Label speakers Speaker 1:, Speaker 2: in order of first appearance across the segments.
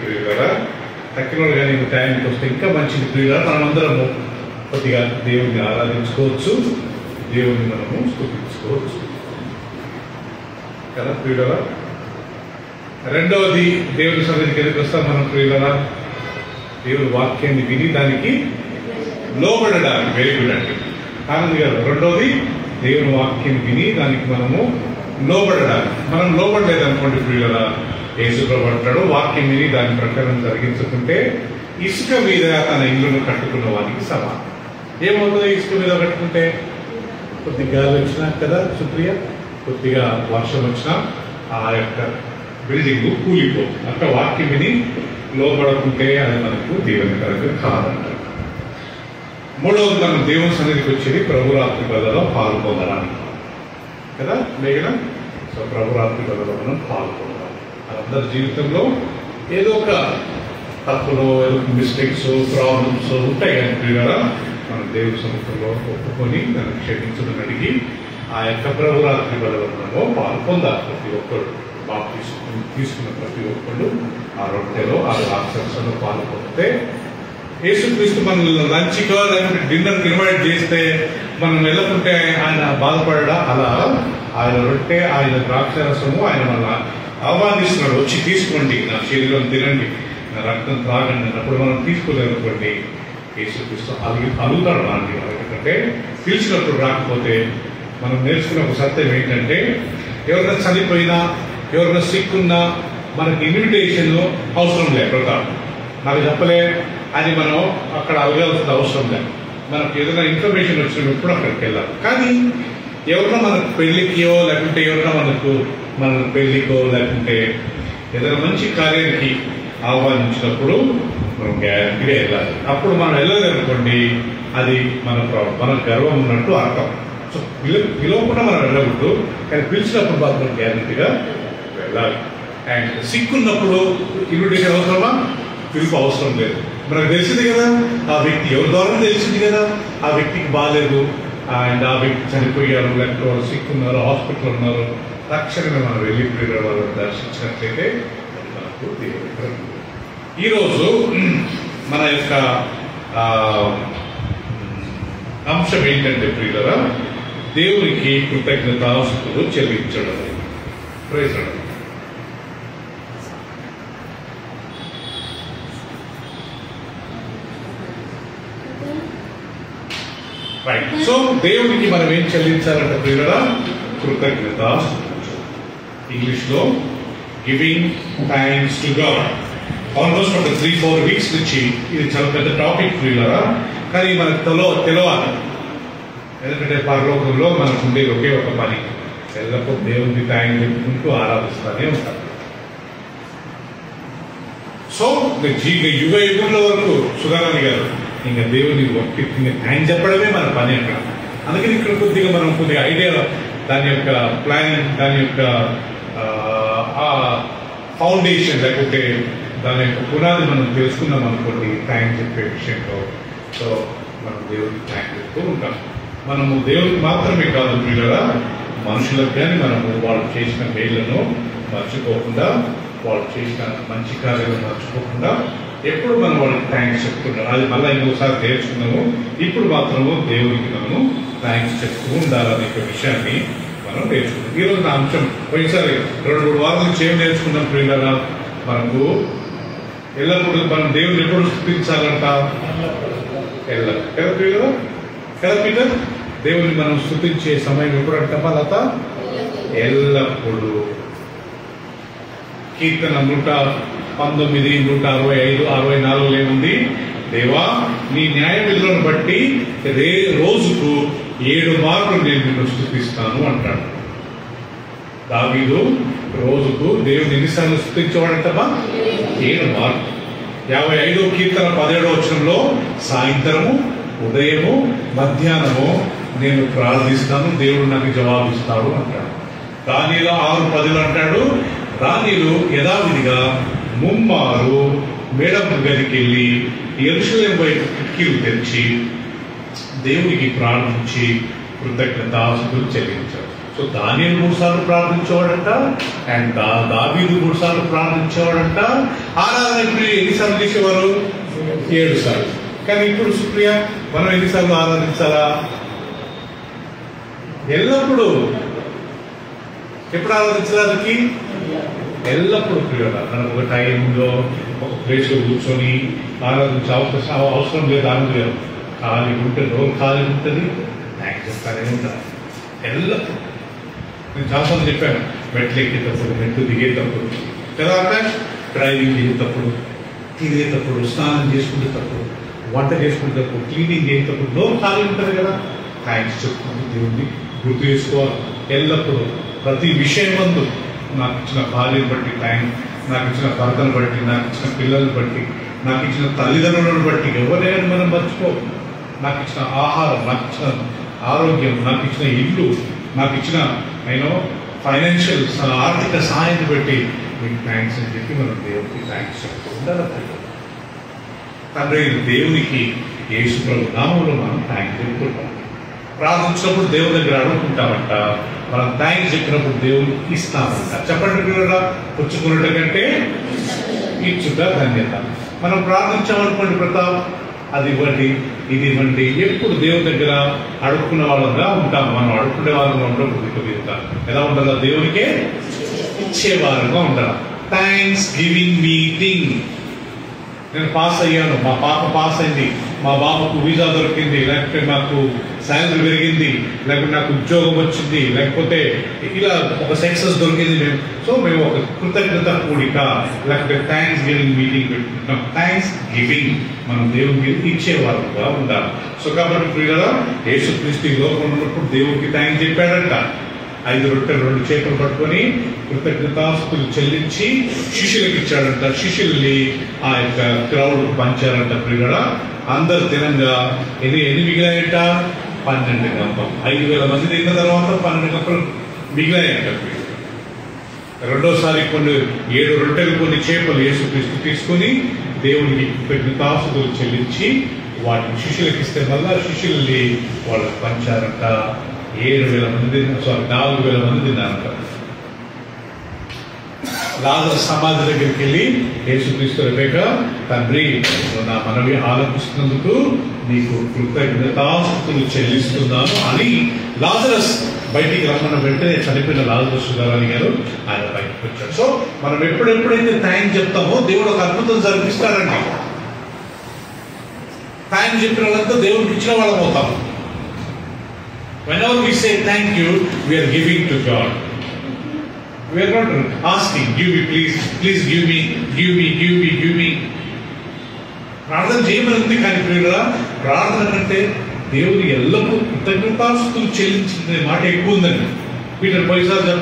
Speaker 1: ప్రియులారా, తక్కిన కానీ టైంకి వస్తే ఇంకా మంచిది ప్రియులారా. మనమందరము కొద్దిగా దేవుడిని ఆరాధించుకోవచ్చు, దేవుడిని మనము స్తుతించుకోవచ్చు కదా ప్రియులారా. రెండవది, దేవుని సన్నిధికి ఎందుకు వస్తాం మనం ప్రియులారా? దేవుని వాక్యాన్ని విని దానికి లోబడడానికి. వెరీ గుడ్ అండి ఆనంద్ గారు. రెండవది, దేవుని వాక్యం విని దానికి మనము లోబడడానికి. మనం లోబడలేదనుకోండి ప్రియులారా, యేసుప్రభువు అంటాడు, వాక్యం విని దాని ప్రకారం జరిగించుకుంటే ఇసుక మీద తన ఇల్లును కట్టుకున్న వానికి సమానం. ఏమవుతుంది ఇసుక మీద కట్టుకుంటే? కొద్దిగా గాలి వచ్చినా కదా సుప్రియ, కొద్దిగా వర్షం వచ్చినా ఆ యొక్క బిల్డింగ్ కూలిపోతుంది. అంటే వాక్యం విని లోబడకుంటే అది మనకు దీవెనకరంగా కాదంటారు. మూడవది, మనం దేవుని సన్నిధికి వచ్చేది ప్రభురాత్రి బలలో పాల్గొనడానికి కదా లేక. సో ప్రభురాత్రి బలలో మనం పాల్గొనాలి. అందరి జీవితంలో ఏదో ఒక తప్పులో ఏదో మిస్టేక్స్ ప్రాబ్లమ్స్ ఉంటాయి కానీ కదా, మనం దేవుని సముఖంలో ఒప్పుకొని దాన్ని క్షమించడం అడిగి ఆ యొక్క ప్రభురాత్రి బలలో మనము పాల్పొందాలి. ప్రతి ఒక్కరు తీసుకున్న ప్రతి ఒక్కళ్ళు ఆ రొట్టెలో ఆ రాక్షసంలో పాల్పొందితే, యేసుక్రీస్తు మనల్ని లంచ్గా లేకపోతే డిన్నర్కి ఇన్వైట్ చేస్తే మనం వెళ్ళకుంటే ఆయన బాధపడడా? అలా ఆయన రొట్టె, ఆయన ద్రాక్షరసము ఆయన మన ఆహ్వానిస్తున్నాడు, వచ్చి తీసుకోండి, నా శరీరం తినండి, నా రక్తం త్రాగండి అన్నప్పుడు మనం తీసుకోలేదనుకోండి, యేసుక్రీస్తు అలుగుతాడు రాండి. ఎందుకంటే పిలిచినప్పుడు రాకపోతే మనం నేర్చుకున్న ఒక సత్యం ఏంటంటే, ఎవరైనా చనిపోయినా ఎవరైనా సిక్కున్నా మనకి ఇన్విటేషన్ అవసరం లేదు. ప్రతాప్ నాకు చెప్పలే అని మనం అక్కడ అడగాల్సిన అవసరం లేదు. మనకు ఏదైనా ఇన్ఫర్మేషన్ వచ్చినప్పుడు అక్కడికి వెళ్ళాలి. కానీ ఎవరైనా మనకు పెళ్లికో లేకుంటే ఎవరైనా మన పెళ్లికో లేకుంటే ఏదైనా మంచి కార్యానికి ఆహ్వానించినప్పుడు మనం గ్యారంటీగా వెళ్ళాలి. అప్పుడు మనం వెళ్ళలేదనుకోండి, అది మన గర్వం ఉన్నట్టు అర్థం. సో పిలవకుండా మనం వెళ్ళకూడదు, కానీ పిలిచినప్పుడు మాత్రం గ్యారంటీగా వెళ్ళాలి. అండ్ సిక్కున్నప్పుడు ఇన్విటేషన్ అవసరమా? పిలుపు అవసరం లేదు. మనకు తెలిసింది కదా ఆ వ్యక్తి ఎవరి ద్వారా తెలిసింది కదా, ఆ వ్యక్తికి బాగాలేదు అండ్ ఆ వ్యక్తి చనిపోయారు, లేకపోతే వాళ్ళు సిక్కున్నారు, హాస్పిటల్ ఉన్నారు, తక్షణమే మనం వెళ్ళి వాళ్ళని దర్శించినట్లయితే అది మనకు దేవుడు. ఈరోజు మన యొక్క అంశం ఏంటంటే ప్రియులరా, దేవునికి కృతజ్ఞతాస్తుతులు చెల్లించడం. Praise lord. రైట్. సో దేవునికి మనం ఏం చెల్లించాలంటే ప్రియులరా, కృతజ్ఞత. ఇంగ్లీష్ లో giving thanks to God. Almost ఒక 3-4 వీక్స్ నుంచి ఇది చాలా పెద్ద టాపిక్ ప్రియులరా, కానీ మనకు తెలియాలి. ఎందుకంటే పరలోకంలో మనకు ఉండేది ఒకే ఒక పని, ఎల్లప్పుడూ దేవునికి థ్యాంక్ చెప్పుకుంటూ ఆరాధిస్తూనే ఉంటారు. సో యుగ యుగంలో వరకు సుధారాణి గారు ఇంకా దేవుని థ్యాంక్ చెప్పడమే మన పని అక్కడ. అందుకని ఇక్కడ కొద్దిగా మనం కొద్దిగా ఐడియా, దాని యొక్క ప్లాన్, దాని యొక్క ఫౌండేషన్ లేకపోతే దాని యొక్క పునాది మనం తెలుసుకున్నాం అనుకోండి థ్యాంక్ చెప్పే విషయంలో. సో మనం దేవుడికి థ్యాంక్ చెప్తూ ఉంటాం. మనము దేవుడికి మాత్రమే కాదు ప్రియులరా, మనుషులకు కానీ మనము వాళ్ళు చేసిన మేళ్లను మర్చిపోకుండా, వాళ్ళు చేసిన మంచి కార్యాలను మర్చిపోకుండా ఎప్పుడు మనం వాళ్ళకి థ్యాంక్స్ చెప్తున్నాం. అది మళ్ళీ ఇంకోసారి నేర్చుకున్నాము. ఇప్పుడు మాత్రము దేవుడికి మనము థ్యాంక్స్ చెప్తూ ఉండాలనే విషయాన్ని మనం నేర్చుకున్నాం. ఈరోజు నా అంశం పోయినసారి 2-3 వారాల నుంచి ఏం నేర్చుకున్నాం ప్రియులరా, మనకు ఎల్లప్పుడు మనం దేవుడిని ఎప్పుడు స్తుతించాలంట? కదా ప్రియులరా, కదా పీటర్? దేవుడిని మనం స్తుతించే సమయం ఎప్పుడు అంటామా లత? ఎల్లప్పుడు. కీర్తన 119, 165, 64 ఏముంది? దేవా నీ న్యాయ విధులను బట్టి రోజుకు 7 మార్లు నేను నిన్ను స్తుతిస్తాను అంటాడు దావీదు. రోజుకు దేవుని ఎన్నిసార్లు స్తుతించేవాడంటమా? 7 మార్లు. 55వ కీర్తన 17వ వచనంలో సాయంత్రము, ఉదయము, మధ్యాహ్నము నేను ప్రార్థిస్తాను, దేవుడు నాకు జవాబిస్తాడు అంటాడు. దానిలో 6:10 అంటాడు, రాణిలు యథావిధిగా 3 మారు మేడం గదికి వెళ్ళి యెరూషలేము వైపు కిటికీలు తెరిచి దేవునికి ప్రార్థించి కృతజ్ఞతాస్తుతులు చెల్లించారు. సో దానియేలు 3 సార్లు ప్రార్థించేవాడంట, అండ్ దావీదు 3 సార్లు ప్రార్థించేవాడంట. ఆరాధన ఎన్నిసార్లు చేసేవారు? 7 సార్లు. కానీ ఇప్పుడు సుప్రియ మనం ఎన్నిసార్లు ఆరాధించాలా? ఎల్లప్పుడూ. ఎప్పుడు ఆరాధించడానికి? ఎల్లప్పుడూ ప్రియుల. మనకు ఒక టైంలో ఒక ప్లేస్లో కూర్చొని ఆరాధించే అవసరం లేదు. ఆనందం ఖాళీ ఉంటుంది, రోజు ఖాళీ ఉంటుంది, థ్యాంక్స్ చెప్తానే ఉంటారు ఎల్లప్పుడూ. నేను చాలాసార్లు చెప్పాను, మెట్లు ఎక్కేటప్పుడు, మెట్లు దిగేటప్పుడు కదా, డ్రైవింగ్ చేసేటప్పుడు, తినేటప్పుడు, స్నానం చేసుకునేటప్పుడు, వంట చేసుకునేటప్పుడు, క్లీనింగ్ చేసేటప్పుడు రోజు ఖాళీ ఉంటుంది కదా, థ్యాంక్స్ చెప్తున్నాను దేవుడిని గుర్తు చేసుకోవాలి. ఎల్లప్పుడూ ప్రతి విషయం ముందు నాకు ఇచ్చిన భార్యను బట్టి థ్యాంక్స్, నాకు ఇచ్చిన భర్తను బట్టి, నాకు ఇచ్చిన పిల్లలను బట్టి, నాకు ఇచ్చిన తల్లిదండ్రులను బట్టి ఎవరైనా మనం మర్చిపో. నాకు ఇచ్చిన ఆహారం, నాకు ఇచ్చిన ఆరోగ్యం, నాకు ఇచ్చిన ఇల్లు, నాకు ఇచ్చిన ఫైనాన్షియల్ ఆర్థిక సహాయాన్ని బట్టి మీకు థ్యాంక్స్ అని చెప్పి మనం దేవుడికి థ్యాంక్స్ చెప్తూ ఉండాలి. తండ్రి దేవునికి యేసు ప్రభు నామంలో మనం థ్యాంక్స్ చెప్పుకుంటాం. ప్రార్థించినప్పుడు దేవుని దగ్గర అడుగుకుంటామంట, మనం థ్యాంక్స్ చెప్పినప్పుడు దేవునికి ఇస్తామంట. చెప్పండి పిల్లరా, పుచ్చుకున్నట్టు కంటే ఇచ్చుట ధన్యత. మనం ప్రార్థించామనుకోండి, ప్రతాప్ అది ఇవ్వండి, ఇది ఇవ్వండి, ఎప్పుడు దేవుని దగ్గర అడుక్కున్న వాళ్ళంగా ఉంటాం. మనం అడుక్కునే వాళ్ళంగా ఉండకూడదు. కొద్దిగా ఎలా ఉండాలా? దేవునికే ఇచ్చేవారుగా ఉండాలి. Thanks giving meeting. నేను పాస్ అయ్యాను, మా పాప పాస్ అయింది, మా బాబుకు వీసా దొరికింది, లేకపోతే మాకు శాలరీ పెరిగింది, లేకపోతే నాకు ఉద్యోగం వచ్చింది, లేకపోతే ఇలా ఒక సక్సెస్ దొరికింది. మేము ఒక కృతజ్ఞత కూడిక, లేకపోతే థ్యాంక్స్ గివింగ్ మీటింగ్ పెట్టుకుంటాం. థ్యాంక్స్ గివింగ్ మనం దేవునికి ఇచ్చేవారుగా ఉండాలి. సో కాబట్టి ప్రియులారా, యేసుక్రీస్తు ఈ లోకంలో ఉన్నప్పుడు దేవునికి థ్యాంక్స్ చెప్పాడంట. 5 రొట్టెలు 2 చేపలు పట్టుకొని కృతజ్ఞతాస్తులు చెల్లించి శిష్యులకు ఇచ్చాడంట. శిష్యుల్ని ఆ యొక్క క్రౌడ్ పంచారంట. ప్రియులారా, అందరు తినంగా ఎన్ని మిగిలాయంట? 12 గంపలు. 5,000 మంది తిన్న తర్వాత 12 గంపలు మిగిలాయంట. రెండోసారి 7 రొట్టెలు కొన్ని చేపలు యేసుక్రీస్తు తీసుకుని దేవునికి కృతజ్ఞతాస్తులు చెల్లించి వాటిని శిష్యులకు ఇస్తే మళ్ళా శిష్యుల్ని వాళ్ళకి పంచారంట. 7,000 మంది 4,000 మంది తిన్నారంట. లాజరు సమాధి దగ్గరికి వెళ్ళి యేసుక్రీస్తు రెబెక్క, తండ్రి నా మనవి ఆలపిస్తున్నందుకు నీకు కృతజ్ఞతాస్తుతులు చెల్లిస్తున్నాను అని లాజరస్ బయటికి రమ్మన్న వెంటనే చనిపోయిన లాజరస్ గారు గారు ఆయన బయటకు వచ్చాడు. సో మనం ఎప్పుడెప్పుడైతే థ్యాంక్స్ చెప్తామో దేవుడు ఒక అద్భుతం జరిపిస్తాడండి. థ్యాంక్స్ చెప్పిన వాళ్ళంతా దేవుడికి ఇచ్చిన వాళ్ళం అవుతాం. Whenever we say thank you, we are giving to God. We are not asking, give me please, please give me, give me, give me, give me. ప్రార్థన చేయమని కానీ ప్రియులారా, ప్రార్థన కంటే దేవుడు ఎల్లప్పుడూ కృతజ్ఞతాస్తుతులు చెల్లించిన మాట ఎక్కువ ఉందండి. పీటర్ 10 సార్లు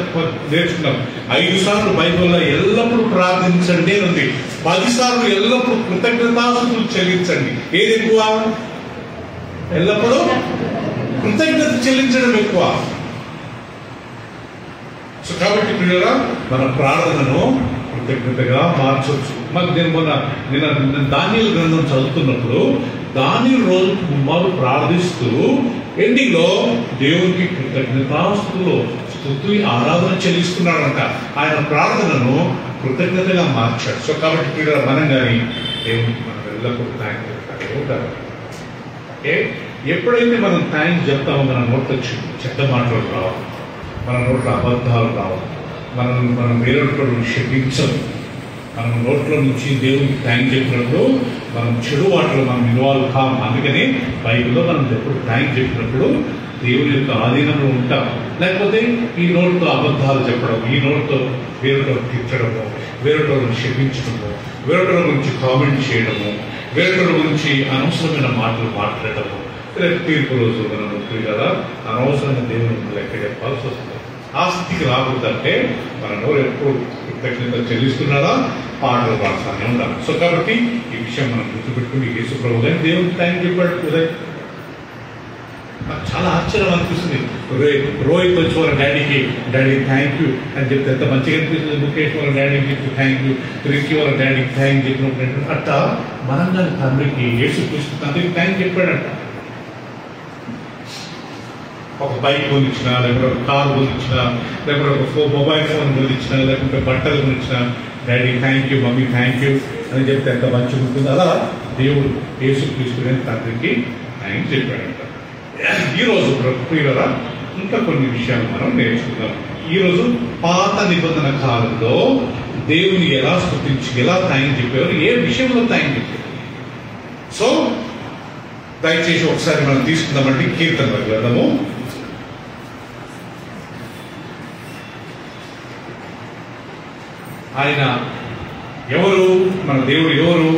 Speaker 1: నేర్చుకున్నాం. 5 సార్లు బైబిల్లో ఎల్లప్పుడూ ప్రార్థించండి అని ఉంది. 10 సార్లు ఎల్లప్పుడూ కృతజ్ఞతాస్తుతులు చెల్లించండి. ఏది ఎక్కువ? ఎల్లప్పుడూ కృతజ్ఞత చెల్లించడం ఎక్కువ. సో కాబట్టి ప్రియులారా, మన ప్రార్థనను కృతజ్ఞతగా మార్చవచ్చు. నేను దానియేలు గ్రంథం చదువుతున్నప్పుడు దానియేలు రోజుకు ముమ్మారు ప్రార్థిస్తూ ఎండింగ్ లో దేవునికి కృతజ్ఞతాస్తుతులు స్తుతి ఆరాధన చెల్లిస్తున్నాడంట. ఆయన ప్రార్థనను కృతజ్ఞతగా మార్చాడు. సో కాబట్టి ప్రియులారా, మనం కానీ దేవునికి మనం ఎల్లప్పుడూ థ్యాంక్ చెప్తాడు. ఎప్పుడైతే మనం థ్యాంక్స్ చెప్తామో మన నోట్లో చెడ్డ మాటలు రావు, మన నోట్లో అబద్ధాలు రావు, మనం వేరొకరు క్షమించదు. మనం నోట్లో నుంచి దేవునికి థ్యాంక్స్ చెప్పినప్పుడు మనం చెడు వాటిలో మనం ఇన్వాల్వ్ కాము. అందుకని బైబిల్లో మనం ఎప్పుడు థ్యాంక్స్ చెప్పినప్పుడు దేవుని యొక్క ఆధీనంలో ఉంటాం. లేకపోతే ఈ నోటితో అబద్ధాలు చెప్పడం, ఈ నోటితో వేరొకరు తిట్టడము, వేరొకరు క్షమించడము, వేరొకరి గురించి కామెంట్ చేయడము, వేరొకరి గురించి అనవసరమైన మాటలు మాట్లాడటము, తీర్పు రోజు మనం కదా అనవసరంగా దేవుని లెక్క చెప్పాల్సి వస్తుంది. ఆ స్థితికి రాకూడదంటే మన నోరు ఎప్పుడు కృతజ్ఞత చెల్లిస్తున్నారా, పాటలు పాడుతూనే ఉండాలి. సో కాబట్టి ఈ విషయం మనం గుర్తుపెట్టుకుని యేసు ప్రభు గారిని దేవునికి థ్యాంక్ చెప్పాడు. ఉదయ్ నాకు చాలా ఆశ్చర్యం అనిపిస్తుంది. రోహిత్ వచ్చి వాళ్ళ డాడీకి డాడీ థ్యాంక్ యూ అని చెప్తే ఎంత మంచిగా అనిపిస్తుంది. ముఖేష్ వాళ్ళ డాడీకి చెప్పి థ్యాంక్ యూ, రిక్కి వాళ్ళ డాడీకి థ్యాంక్ చెప్పినప్పుడు అట్లా మనం దాని తండ్రికి యేసు క్రీస్తు తండ్రికి థ్యాంక్ చెప్పాడంట. ఒక బైక్ కొనిచ్చినా, లేకపోతే ఒక కారు కొనిచ్చినా, లేకపోతే ఒక మొబైల్ ఫోన్ కొనిచ్చినా, లేకపోతే బట్టలు కొనిచ్చినా, daddy thank you, mummy thank you అని చెప్తే ఎంత మంచిగా ఉంటుంది. అలా దేవుడు యేసుక్రీస్తునే తండ్రికి ఆయన చెప్పాడంట. ఈరోజు ప్రియులారా ఇంకా కొన్ని విషయాలు మనం నేర్చుకుందాం. ఈరోజు పాత నిబంధన కాలంలో దేవుని ఎలా స్తుతించి ఎలా థ్యాంక్ చెప్పేవారు, ఏ విషయంలో థ్యాంక్ చెప్పారు. సో దయచేసి ఒకసారి మనం తీసుకుందామండి కీర్తనల గ్రంథము. ఆయన ఎవరు, మన దేవుడు ఎవరు,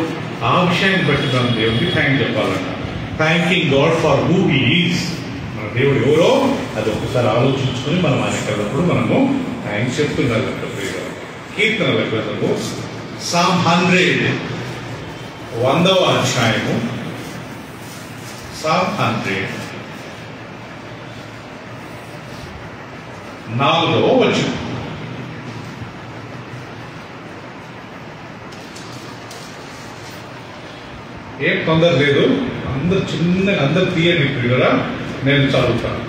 Speaker 1: ఆ విషయాన్ని బట్టి మనం దేవుడికి థ్యాంక్ చెప్పాలన్న. Thanking God for who he is. మన దేవుడు ఎవరో అది ఒకసారి ఆలోచించుకొని మనం ఆయనకి వెళ్ళినప్పుడు మనము థ్యాంక్స్ చెప్తున్నారు. కీర్తనల గ్రంథము సామ్ 100 100వ అధ్యాయము, సామ్ 100 4వ వచనం. ఏం తొందర లేదు, అందరు చిన్నగా అందరు తీయండి ప్రియులారా, నేను చదువుతాను.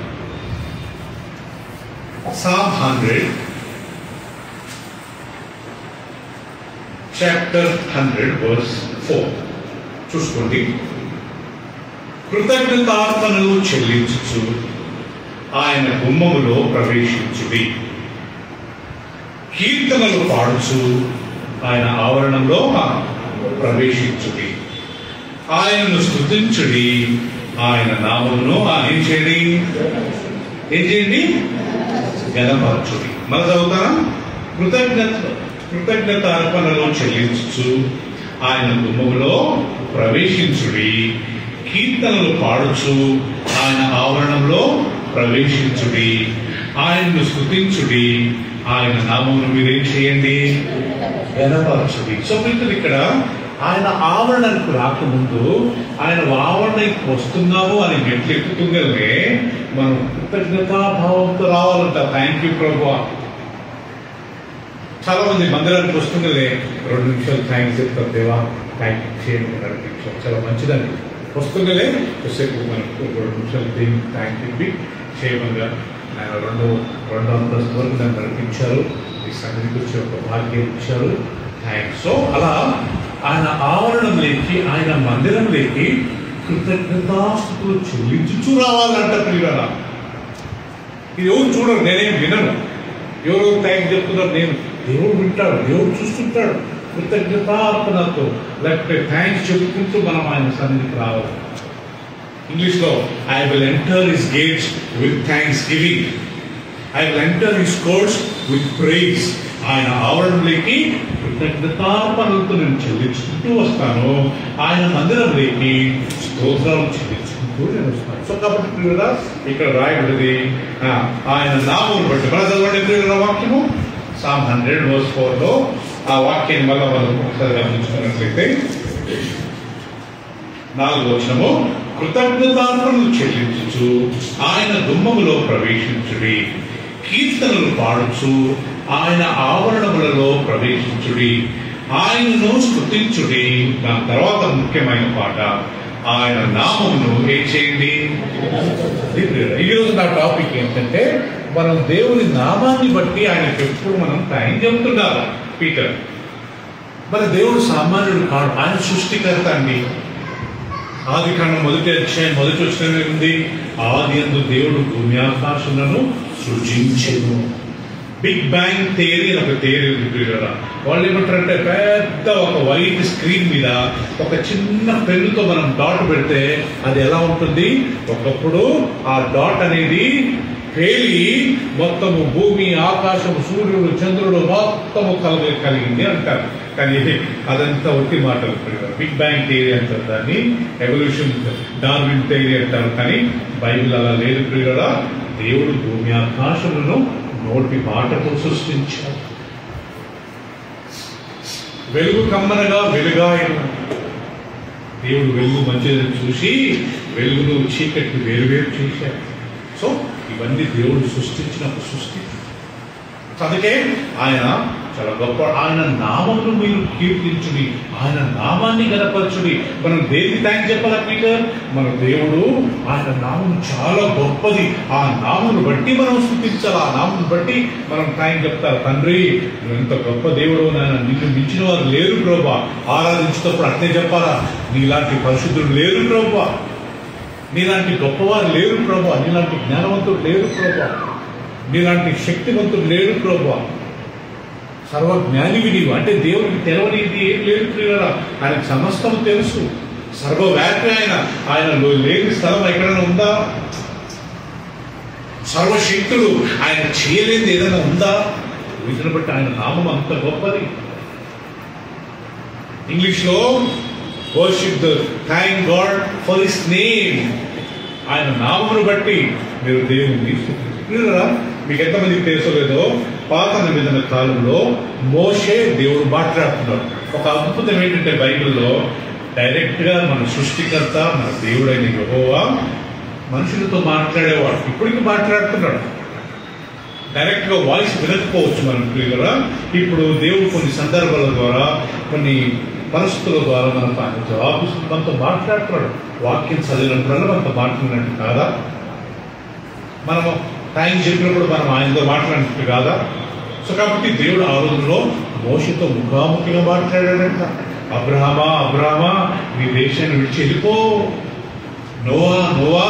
Speaker 1: సామ్ 100 చాప్టర్ 100 వర్స్ 4 చూసుకోండి. కృతజ్ఞతార్పణలు చెల్లించుచు ఆయన గుమ్మములో ప్రవేశించుడి, కీర్తనలు పాడుచు ఆయన ఆవరణంలో ప్రవేశించుడి, ఆయనను స్తుతించుడి, ఆయన నామమును ఏం చేయండి గణపరచుడి. మన చదువుతారా? కృతజ్ఞత అర్పణలో చెల్లించు ఆయన గుమ్మములో ప్రవేశించుడి, కీర్తనలు పాడుచు ఆయన ఆవరణంలో ప్రవేశించుడి, ఆయన్ను స్తుతించుడి, ఆయన నామమును మీరేం చేయండి గణపరచుడి. సో మీకు ఇక్కడ ఆయన ఆవరణకు రాకముందు ఆయన ఆవరణకి వస్తున్నాము అని మెట్లు ఎక్కుతుందనే మనం కృతజ్ఞతాభావంతో రావాలంట. థ్యాంక్ యూ ప్రభువా. చాలా మంది మందిరానికి వస్తుండలే 2 నిమిషాలు థ్యాంక్స్ చెప్తారు, దేవా థ్యాంక్ యూ చేయండి 2 నిమిషాలు, చాలా మంచిదండి. వస్తుండలే కొద్దిసేపు మనకు 2 నిమిషాలు దేవునికి థ్యాంక్ చెప్పి చేయమనిగా ఆయన రెండో అంతస్తు వరకు నన్ను నడిపించారు, ఈ సన్నిధికి వచ్చి ఒక భాగ్యం ఇచ్చారు, థ్యాంక్స్. సో అలా ఆయన ఆవరణంలోకి, ఆయన మందిరంలోకి కృతజ్ఞతాస్తుతులు చెల్లించుచూ రావాలంట ప్రియులారా. ఇది ఎవరు చూడరు, నేనేం వినను, ఎవరు థ్యాంక్స్ చెప్తున్నారు, నేను దేవుడు వింటాడు, దేవుడు చూస్తుంటాడు. కృతజ్ఞతార్పణతో లేకపోతే థ్యాంక్స్ చెప్పుకుంటూ మనం ఆయన సన్నిధికి రావాలి. ఇంగ్లీష్లో I will enter his gates with thanksgiving, I will enter his courts with praise. ఆయన ఆవరణలోకి కృతజ్ఞతార్పణలతో నేను చెల్లించుకుంటూ వస్తాను, ఆయన మందిరంలోకి స్తోత్రాలు చెల్లించుకుంటూ నేను వస్తాను. సో కాబట్టి ప్రియులారా ఇక్కడ రాయబడింది ఆయన నామమును బట్టి. మన చదవండి ప్రియులారా వాక్యము సామ్ 100 verse 4లో ఆ వాక్యాన్ని మళ్ళా మనం ఒకసారి గమనించుకున్నట్లయితే 4వ వచనము, కృతజ్ఞతార్పణలు చెల్లించుచు ఆయన గుమ్మములో ప్రవేశించుడి, కీర్తనలు పాడుచు ఆయన ఆవరణములలో ప్రవేశించుడి, ఆయనను స్తుతించుడి. దాని తర్వాత ముఖ్యమైన పాట, ఆయన నామమును ఏం చేయండి. ఈరోజు నా టాపిక్ ఏంటంటే మనం దేవుని నామాన్ని బట్టి ఆయనకు ఎప్పుడు మనం థ్యాంక్స్ చెప్తున్నారు. పీటర్ మన దేవుడు సామాన్యుడు కాడు, ఆయన సృష్టికర్త అండి. ఆదికాండం 1వ అధ్యాయం 1వ వచనంలో ఉంది, ఆదియందు దేవుడు భూమి ఆకాశములను సృజించెను. బిగ్ బ్యాంగ్ థియరీ అని ఒక థియరీ ఉంది కదా. వాళ్ళు ఏమంటారంటే పెద్ద ఒక వైట్ స్క్రీన్ మీద ఒక చిన్న పెన్నుతో మనం డాట్ పెడితే అది ఎలా ఉంటుంది, ఒకప్పుడు ఆ డాట్ అనేది పేలి మొత్తము భూమి ఆకాశము సూర్యుడు చంద్రుడు మొత్తము కలిగింది అంటారు. కానీ అదంతా ఒట్టి మాటలు. బిగ్ బ్యాంగ్ థియరీ అంటారు దాన్ని, ఎవల్యూషన్ డార్విన్ థియరీ అంటారు. కానీ బైబిల్ అలా లేదు ప్రియులారా. దేవుడు భూమి ఆకాశములను నోటి మాటతో సృష్టించాడు. వెలుగు కమ్మనగా వెలుగాయను. దేవుడు వెలుగు మంచిదని చూసి వెలుగును చీకటి వేరువేరు చేశాడు. సో ఇవన్నీ దేవుడు సృష్టించిన సృష్టి. అందుకే ఆయన చాలా గొప్ప. ఆయన నామమును మీరు కీర్తించుడి, ఆయన నామాన్ని గణపరచుడి. మనం దేనికి థ్యాంక్స్ చెప్పాలా పీటర్? మన దేవుడు ఆయన నామం చాలా గొప్పది, ఆ నామను బట్టి మనం స్తుతించాలి, ఆ నామను బట్టి మనం థ్యాంక్స్ చెప్తారు. తండ్రి నువ్వు ఎంత గొప్ప దేవుడు, నాయన నిన్ను మించిన వారు లేరు ప్రభా. ఆరాధించేటప్పుడు అట్లే చెప్పాలా, నీలాంటి పరిశుద్ధులు లేరు ప్రభా, నీలాంటి గొప్పవారు లేరు ప్రభా, నీలాంటి జ్ఞానవంతుడు లేరు ప్రభా, నీలాంటి శక్తివంతుడు లేరు ప్రభా, సర్వజ్ఞానివి నీవు. అంటే దేవుడికి తెలవనిది ఏం లేదు ప్రియులారా, ఆయనకు సమస్తము తెలుసు, సర్వవ్యాపి ఆయనలో లేని స్థలం ఎక్కడైనా ఉందా? సర్వశక్తుడు, ఆయన చేయలేనిది ఏదైనా ఉందా? వీటిని బట్టి ఆయన నామం అంత గొప్పది. ఇంగ్లీష్లో worship the thank God for his name, ఆయన నామమును బట్టి మీరు దేవుని స్తుతించురా. మీకు ఎంతమందికి తెలుసో లేదో, పాత నిబంధన కాలంలో మోషే దేవుడు మాట్లాడుతున్నాడు. ఒక అద్భుతం ఏంటంటే బైబిల్లో డైరెక్ట్ గా మన సృష్టికర్త మన దేవుడైన యెహోవా మనుషులతో మాట్లాడేవాడు, ఇప్పటికీ మాట్లాడుతున్నాడు. డైరెక్ట్ గా వాయిస్ వినకపోవచ్చు మనం క్లియర్గా. ఇప్పుడు దేవుడు కొన్ని సందర్భాల ద్వారా, కొన్ని పరిస్థితుల ద్వారా మనకు జవాబు మనతో మాట్లాడుతున్నాడు. వాక్యం చదివినప్పుడల్లా మనతో మాట్లాడినట్టు కాదా? మనము టైం చెప్పినప్పుడు మనం ఆయనతో మాట్లాడినట్టు కాదా? సో కాబట్టి దేవుడు ఆ రోజుల్లో మోషేతో ముఖాముఖిగా మాట్లాడాడంట. అబ్రహామా అబ్రహామా, నీ దేశాన్ని విడిచి వెళ్ళిపో, నోవా నోవా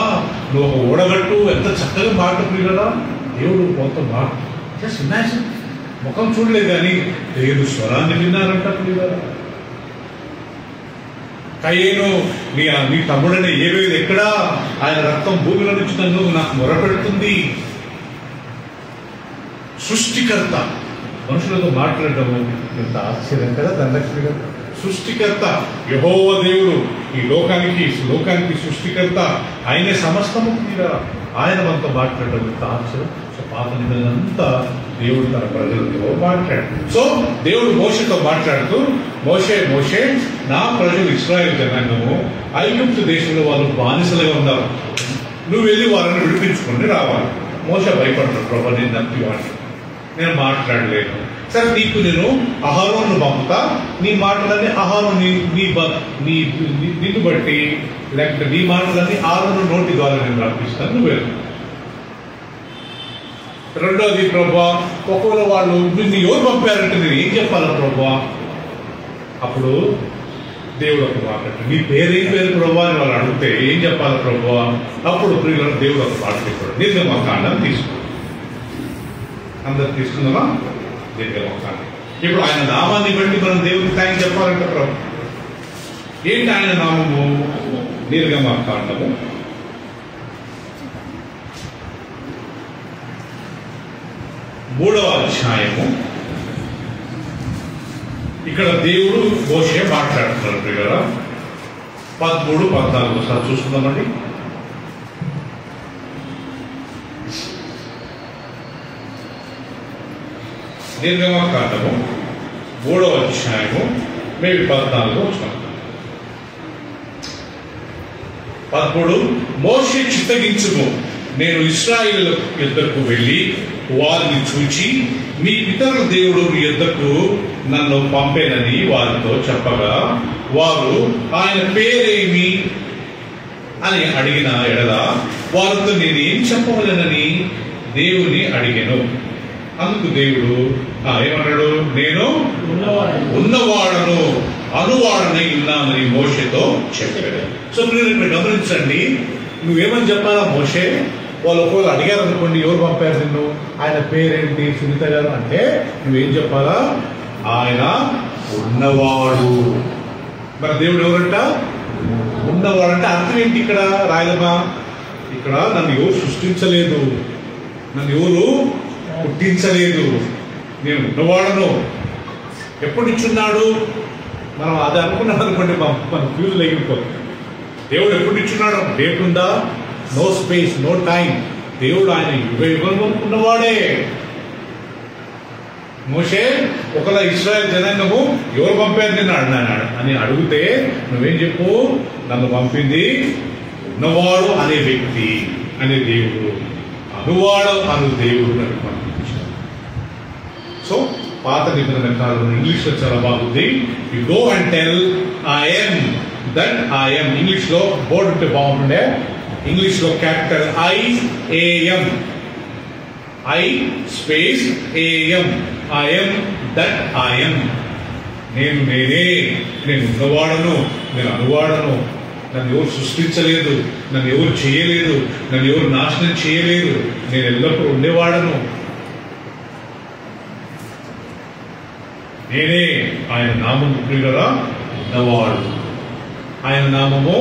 Speaker 1: నువ్వు ఒక ఓడగట్టు. ఎంత చక్కగా మాట ప్రియులరా, దేవుడు మొత్తం మాట జస్ట్ ఇమాజిన్. ముఖం చూడలేదు కానీ దేవుడు స్వరాన్ని విన్నారంట ప్రియులరా. కయ్యేను నీ తమ్ముడనే ఏవేది ఎక్కడా, ఆయన రక్తం భూమిలో నుంచి నన్ను నాకు మొరపెడుతుంది. సృష్టికర్త మనుషులతో మాట్లాడటము ఎంత ఆశ్చర్యం కదా. దండక్షిగా సృష్టికర్త యెహోవా దేవుడు, ఈ లోకానికి సృష్టికర్త, ఆయనే సమస్తము తీరా. ఆయన మనతో మాట్లాడటం ఎంత ఆశ్చర్యం. సో పాత నిబంధన అంతా దేవుడు తన ప్రజలతో మాట్లాడు. సో దేవుడు మోషేతో మాట్లాడుతూ, మోషే మోషే నా ప్రజలు ఇశ్రాయేలు జనాంగము ఐగుప్తు దేశంలో వాళ్ళు బానిసలుగా ఉన్నారు, నువ్వు వెళ్ళి వాళ్ళని విడిపించుకొని రావాలి. మోషే భయపడతాడు, ప్రభా నేను నమ్మివాడిని, నేను మాట్లాడలేను. సరే నీకు నేను అహరోను పంపుతా, నీ మాటలన్నీ అహరోను నిన్ను బట్టి, లేకపోతే నీ మాటలన్నీ అహరోను నోటి ద్వారా నేను రప్పిస్తాను, నువ్వు వెళ్ళు. రెండోది, ప్రభా ఒకవేళ వాళ్ళు నిన్ను ఎవరు పంపారంటే నేను ఏం చెప్పాలా ప్రభా? అప్పుడు దేవుడు ఒక మాట, నీ పేరేం పేరు ప్రభా అని వాళ్ళు అడిగితే ఏం చెప్పాలా ప్రభా? అప్పుడు ప్రియులను దేవుడు ఒక మాట చెప్పాడు, నిర్గమకాండం తీసుకో. అందరు తీసుకుందామా? నిర్గమకాండం. ఇప్పుడు ఆయన నామాన్ని బట్టి మనం దేవుడికి థ్యాంక్స్ చెప్పాలంటే ప్రభు ఏంటి ఆయన నామము? నిర్గమకాండము 3వ అధ్యాయము. ఇక్కడ దేవుడు మోషే మాట్లాడుతున్నారు ప్రియులారా. 13, 14 ఒకసారి చూసుకుందామండి. నిర్గమకాండము 3వ అధ్యాయము, మేబీ 14 వచ్చాము. 13 మోషే చిత్తగించుము, నేను ఇశ్రాయేలు యుద్ధకు వెళ్ళి వారిని చూచి మీ పితరుల దేవుడు మీ యుద్ధకు నన్ను పంపేనని వారితో చెప్పగా, వారు ఆయన పేరేమి అని అడిగిన ఎడల వారితో నేనేం చెప్పవలెనని దేవుని అడిగాను. అందుకు దేవుడు ఏమన్నాడు? నేను ఉన్నవాడను అనువాడనై ఉన్నానని మోషేతో చెప్పాడు. సో మీరు ఇక్కడ గమనించండి, నువ్వేమని చెప్పాలా మోషే? వాళ్ళు ఒకవేళ అడిగారు అనుకోండి, ఎవరు పంపారు నిన్ను, ఆయన పేరేంటి సునీత గారు అంటే, నువ్వేం చెప్పాలా? ఆయన ఉన్నవాడు. మరి దేవుడు ఎవరంట? ఉన్నవాడంటే అర్థం ఏంటి? ఇక్కడ రాయలమా, ఇక్కడ నన్ను ఎవరు సృష్టించలేదు, నన్ను ఎవరు పుట్టించలేదు, నేను ఉన్నవాడను. ఎప్పుడు ఇచ్చున్నాడు? మనం అది అనుకున్నాం అనుకోండి, మన ఫ్యూజ్ ఎగిరిపోతుంది. దేవుడు ఎప్పుడు ఇచ్చున్నాడు? డేట్ ఉందా? No space, no time. దేవుడు ఆయన యుగం అనుకున్నవాడే. మోషే ఒకలా ఇశ్రాయేల్ జనాంగము ఎవరు పంపారు నిన్ను అన్నాడు అని అడిగితే నువ్వేం చెప్పు? నన్ను పంపింది ఉన్నవాడు అనే వ్యక్తి, అనే దేవుడు, అనువాడు అను దేవుడు నన్ను పంపించాడు. సో పాత నిబంధన కాలంలో ఇంగ్లీష్ లో చాలా బాగుంది. You go and tell I'm that I'm. English లో బోర్డు ఉంటే బాగుంటుండే. ఇంగ్లీష్ లో capital IAM, I space AM, I'm that I'm. నేను నేనే, నేను ఉన్నవాడను, నేను అనువాడను. నన్ను ఎవరు సృష్టించలేదు, నన్ను ఎవరు చేయలేదు, నన్ను ఎవరు నాశనం చేయలేదు. నేను ఎల్లప్పుడూ ఉండేవాడను. నేనే. ఆయన నామము ప్రియులరా ఉన్నవాడు. ఆయన నామము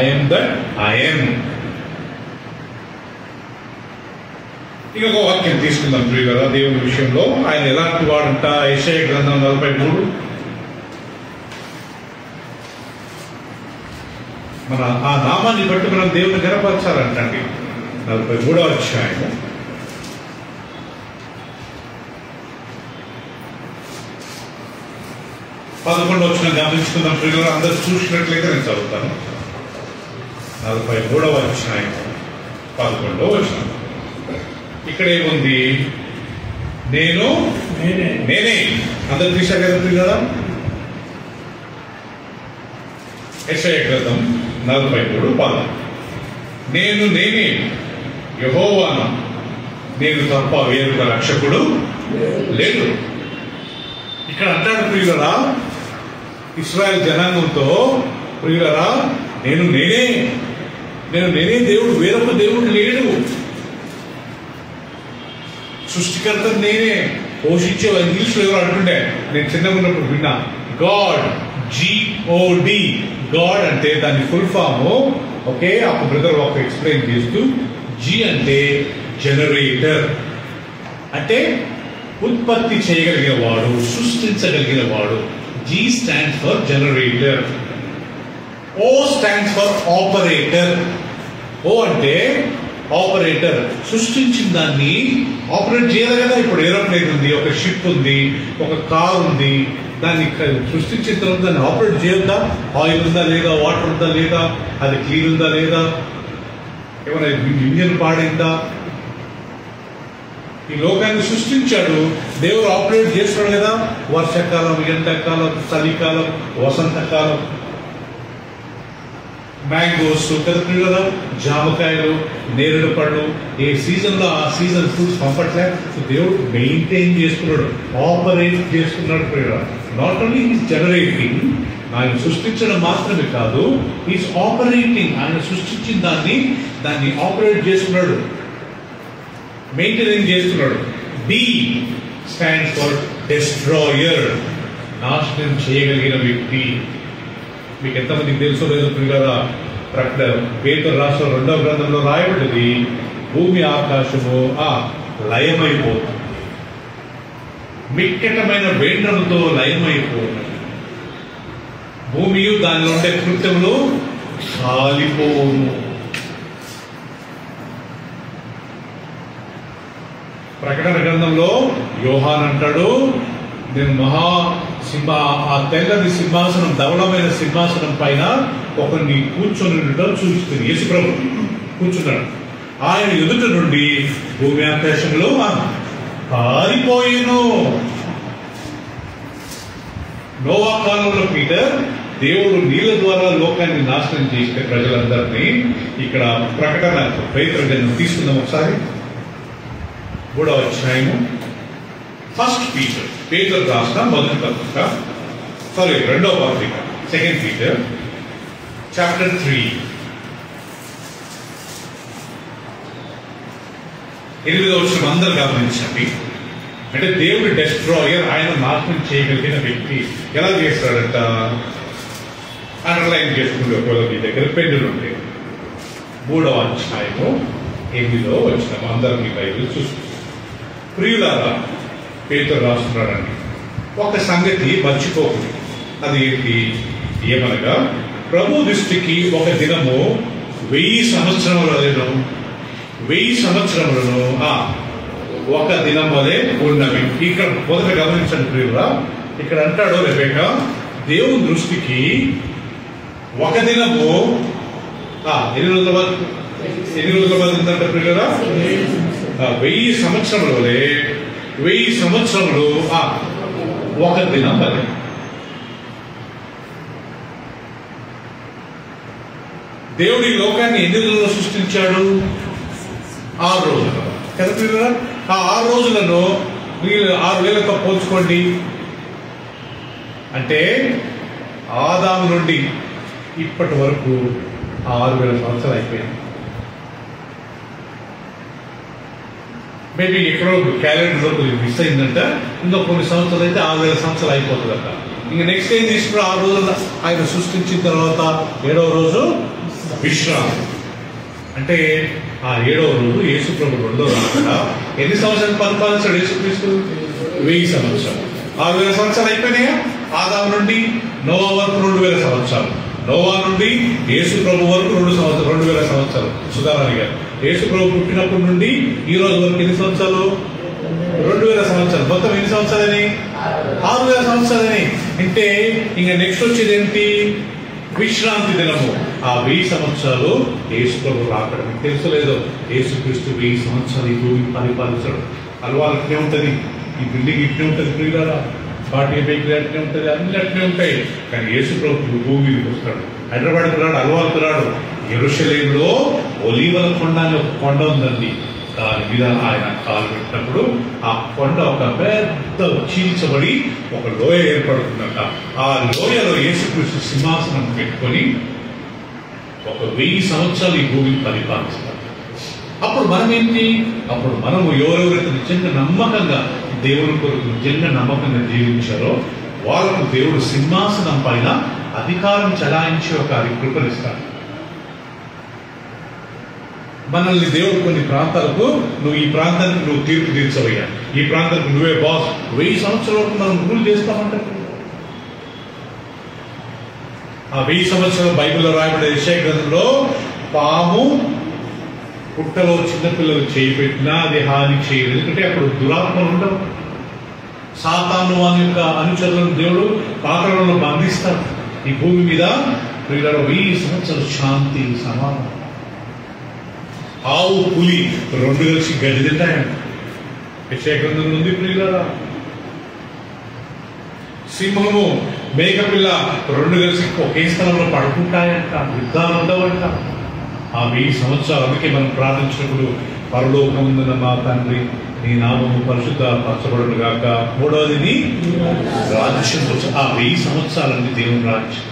Speaker 1: ఐఎమ్ దట్ ఐఎమ్. ఇంకొక వాక్యం తీసుకుందాం ప్రియులరా దేవుని విషయంలో. ఆయన ఎలాంటి వాడంట? యెషయా గ్రంథం 43. మన ఆ నామాన్ని బట్టి మనం దేవుని గణపరచాలంటండి. 43వ అధ్యాయము 11వ వచనం గమనించుకుందాం ప్రియులు. అందరూ చూసినట్లయితే నేను చదువుతాను. 43వ అధ్యాయం 11వ వచనం. ఇక్కడ ఏముంది? నేను నేనే. అందరు తీశారు కదా ప్రియులారా? యెషయా గ్రంథం 43:10. నేను నేనే యెహోవాను, నేను తప్ప వేరొక రక్షకుడు లేడు. ఇక్కడ అంటాడు ప్రియులరా ఇశ్రాయేల్ జనాంగంతో, ప్రియులరా నేను నేనే, నేను నేనే దేవుడు, వేరొక దేవుడు లేడు. సృష్టికర్త నేనే, పోషించే. ఇంగ్లీష్ లో ఎవరు అంటుండే, నేను చిన్నగా ఉన్నప్పుడు విన్నా, గాడ్, GOD. గాడ్ అంటే దాని ఫుల్ ఫామ్. ఓకే, అప్పుడు బ్రదర్ ఒక ఎక్స్ప్లెయిన్ చేస్తూ, G అంటే జనరేటర్, అంటే ఉత్పత్తి చేయగలిగిన వాడు, సృష్టించగలిగిన వాడు. G stands for generator. O stands for operator. O అంటే ఆపరేటర్, సృష్టించిన దాన్ని ఆపరేట్ చేయాలి కదా. ఇప్పుడు ఏరోప్లేన్ ఉంది, ఒక షిప్ ఉంది, ఒక కార్ ఉంది. దాన్ని సృష్టించిన తర్వాత దాన్ని ఆపరేట్ చేయొద్దా? ఆయిల్ ఉందా లేదా, వాటర్ ఉందా లేదా, అది క్లీన్ ఉందా లేదా, ఏమైనా ఇంజిన్ పాడైందా? ఈ లోకాన్ని సృష్టించాడు దేవుడు, ఆపరేట్ చేస్తున్నాడు కదా. వర్షాకాలం, ఎండాకాలం, చలికాలం, వసంతకాలం, మ్యాంగోస్ కదా, జామకాయలు, నేరేడు పళ్ళు, ఏ సీజన్ లో ఆ సీజన్ ఫ్రూట్స్ పంపట్లే. దేవుడు మెయింటైన్ చేస్తున్నాడు, ఆపరేట్ చేస్తున్నాడు. నాట్ ఓన్లీ ఈజ్ జనరేటింగ్, ఆయన సృష్టించడం మాత్రమే కాదు, ఈజ్ ఆపరేటింగ్. ఆయన సృష్టించిన దాన్ని ఆపరేట్ చేస్తున్నాడు, మెయింటైన్ చేస్తున్నాడు. B స్టాండ్స్ ఫర్ డెస్ట్రాయర్, నాశనం చేయగలిగిన వ్యక్తి. మీకు ఎంతమందికి తెలుసో లేదో ప్రియులారా, పేతురు రాసిన 2వ గ్రంథంలో రాయబడింది, భూమి ఆకాశము లయమైపోతుంది, మిక్కటమైన వేండ్రముతో లయమైపోతుంది. భూమియు దానిలో ఉండే కృత్యములు కాలిపోను. ప్రకటన గ్రంథంలో యోహాన్ అంటాడు, నేను ఆ తెల్లని సింహాసనం, ధవళమైన సింహాసనం పైన ఒకరిని కూర్చొని ఉండటం చూస్తుంది. యేసు ప్రభు కూర్చున్నాడు. ఆయన ఎదుట నుండి భూమి ఆకాశంలో పారిపోయిను. నోవా కాలంలో పీటర్ దేవుడు నీళ్ల ద్వారా లోకాన్ని నాశనం చేసిన ప్రజలందరినీ, ఇక్కడ ప్రకటన పేతురు గ్రంథం తీసుకుందాం ఒకసారి. 3వ అధ్యాయము 1 పీటర్, పేతురు రాసిన మొదటి పత్రిక, 2వ పత్రిక, 2 పీటర్ చాప్టర్ 3, 8వ వచనం అందరూ గమనించండి. అంటే దేవుడు డెస్ట్రాయర్, ఆయన నాశనం చేయగలిగిన వ్యక్తి. ఎలా చేస్తాడంట? అండర్లైన్ చేసుకుంటే ఒకవేళ మీ దగ్గర పెన్నులు ఉంటాయి. 3వ అధ్యాయము 8వ వచనం అందరూ మీ బైబిల్ చూస్తారు. ప్రియులారా, పేతురు రాస్తున్నాడండి, ఒక సంగతి మర్చిపోకూడదు. అది ఏంటి? ఏమనగా ప్రభు దృష్టికి ఒక దినము 1000 సంవత్సరములను 1000 సంవత్సరములను ఒక దినం వలె ఉన్నవి. ఇక్కడ మొదట గమనించండి ప్రియులా, ఇక్కడ అంటాడు రెబెకా, దేవుని దృష్టికి ఒక దినము ఎన్ని రోజుల వరకు ఉందంట ప్రియులా? 1000 సంవత్సరముల వలె 1000 సంవత్సరములు ఒక దినం వలె. దేవుడు ఈ లోకాన్ని ఎన్ని రోజుల్లో సృష్టించాడు? 6 రోజులు కదా. ఆ 6 రోజులను మీరు 6,000తో పోల్చుకోండి. అంటే ఆదాము నుండి ఇప్పటి వరకు 6,000 సంవత్సరాలు అయిపోయింది. మేబీ ఎక్కడో క్యాలెండర్లో కొద్దిగా మిస్ అయిందంట. ఇంకా కొన్ని సంవత్సరాలు అయితే 6,000 సంవత్సరాలు అయిపోతుందంట. ఇంకా నెక్స్ట్ ఏం తీసుకుని 6 రోజులు ఆయన సృష్టించిన తర్వాత 7వ రోజు విశ్రాంతి. అంటే ఆ 7వ రోజు యేసు ప్రభు రెండో రాకడా ఎన్ని సంవత్సరాలు పరిపాలించాడు యేసుక్రీస్తు? 1000 సంవత్సరాలు. 6,000 సంవత్సరాలు అయిపోయినాయా? ఆదాము నుండి నోవా వరకు 2,000 సంవత్సరాలు. నోవా నుండి యేసు ప్రభు వరకు 2,000 సంవత్సరాలు. సుధారాణి గారు, యేసు ప్రభు పుట్టినప్పటి నుండి ఈ రోజు వరకు ఎన్ని సంవత్సరాలు? 2,000 సంవత్సరాలు. మొత్తం ఎన్ని సంవత్సరాలని? 6,000 సంవత్సరాలని. అంటే ఇంకా నెక్స్ట్ వచ్చేది ఏంటి? విశ్రాంతి దినము. ఆ 1000 సంవత్సరాలు యేసు ప్రభు రాకడం. మీకు తెలుసు లేదో, యేసుక్రీస్తు 1000 సంవత్సరాలు ఈ భూమిని పరిపాలించడం. అలవాలు అట్నే ఉంటుంది, ఈ బిల్డింగ్ ఇట్నే ఉంటుంది, ప్రియులారా, పార్టీ బేకరీ అట్నే ఉంటుంది, అన్ని అట్నే ఉంటాయి. కానీ యేసు ప్రభు భూమి మీదకి వస్తాడు. హైదరాబాద్కి రాడు, అలవాళ్ళకి రాడు. యెరూషలేములో ఒలీవల కొండ అని ఒక కొండ ఉందండి. దాని మీద ఆయన కాలు పెట్టినప్పుడు ఆ కొండ ఒక పెద్ద చీల్చబడి ఒక లోయ ఏర్పడుతుందట. ఆ లోయలో యేసుక్రీస్తు సింహాసనం పెట్టుకొని ఒక 1000 సంవత్సరాలు ఈ భూమిని పరిపాలిస్తారు. అప్పుడు మనం ఏంటి? అప్పుడు మనము ఎవరెవరైతే నిజంగా నమ్మకంగా దేవుని కొరకు నిజంగా నమ్మకంగా జీవించారో వాళ్ళకు దేవుడు సింహాసనం పైన అధికారం చలాయించి ఒక కృపనిస్తాడు. మనల్ని దేవుడు కొన్ని ప్రాంతాలకు, నువ్వు ఈ ప్రాంతానికి నువ్వు తీర్పు తీర్చవయ్యా, ఈ ప్రాంతానికి నువ్వే బాస్, 1000 సంవత్సరాల వరకు మనం రూల్ చేస్తామంటే ఆ 1000 సంవత్సరాలు బైబిల్లో రాయబడే యెషయా గ్రంథంలో పాము పుట్టలో చిన్నపిల్లలు చేయి పెట్టినా అది హాని చేయదు. ఎందుకంటే అప్పుడు దురాత్మలు ఉండవు. సాతాను వాని యొక్క అనుచరులను దేవుడు పాతాళంలో బంధిస్తాడు. ఈ భూమి మీద 1000 సంవత్సరాలు శాంతి సమాధానం. ఆవు పులి 2 కలిసి గడ్డి తింటాయంట. యెషయా గ్రంథంలో ఉంది ప్రియులారా. సింహము మేకపిల్ల 2 కలిసి ఒకే స్థలంలో పడుకుంటాయంట. యుద్ధాలు ఉండవంట. ఆ 1000 సంవత్సరాలు. అందుకే మనం ప్రార్థించినప్పుడు పరలోకముందున్న మా తండ్రి, నీ నామము పరిశుద్ధ పరచబడును గాక. 3వది నీ రాజ్యం. ఆ 1000 సంవత్సరాలని దేవుని రాజ్యం.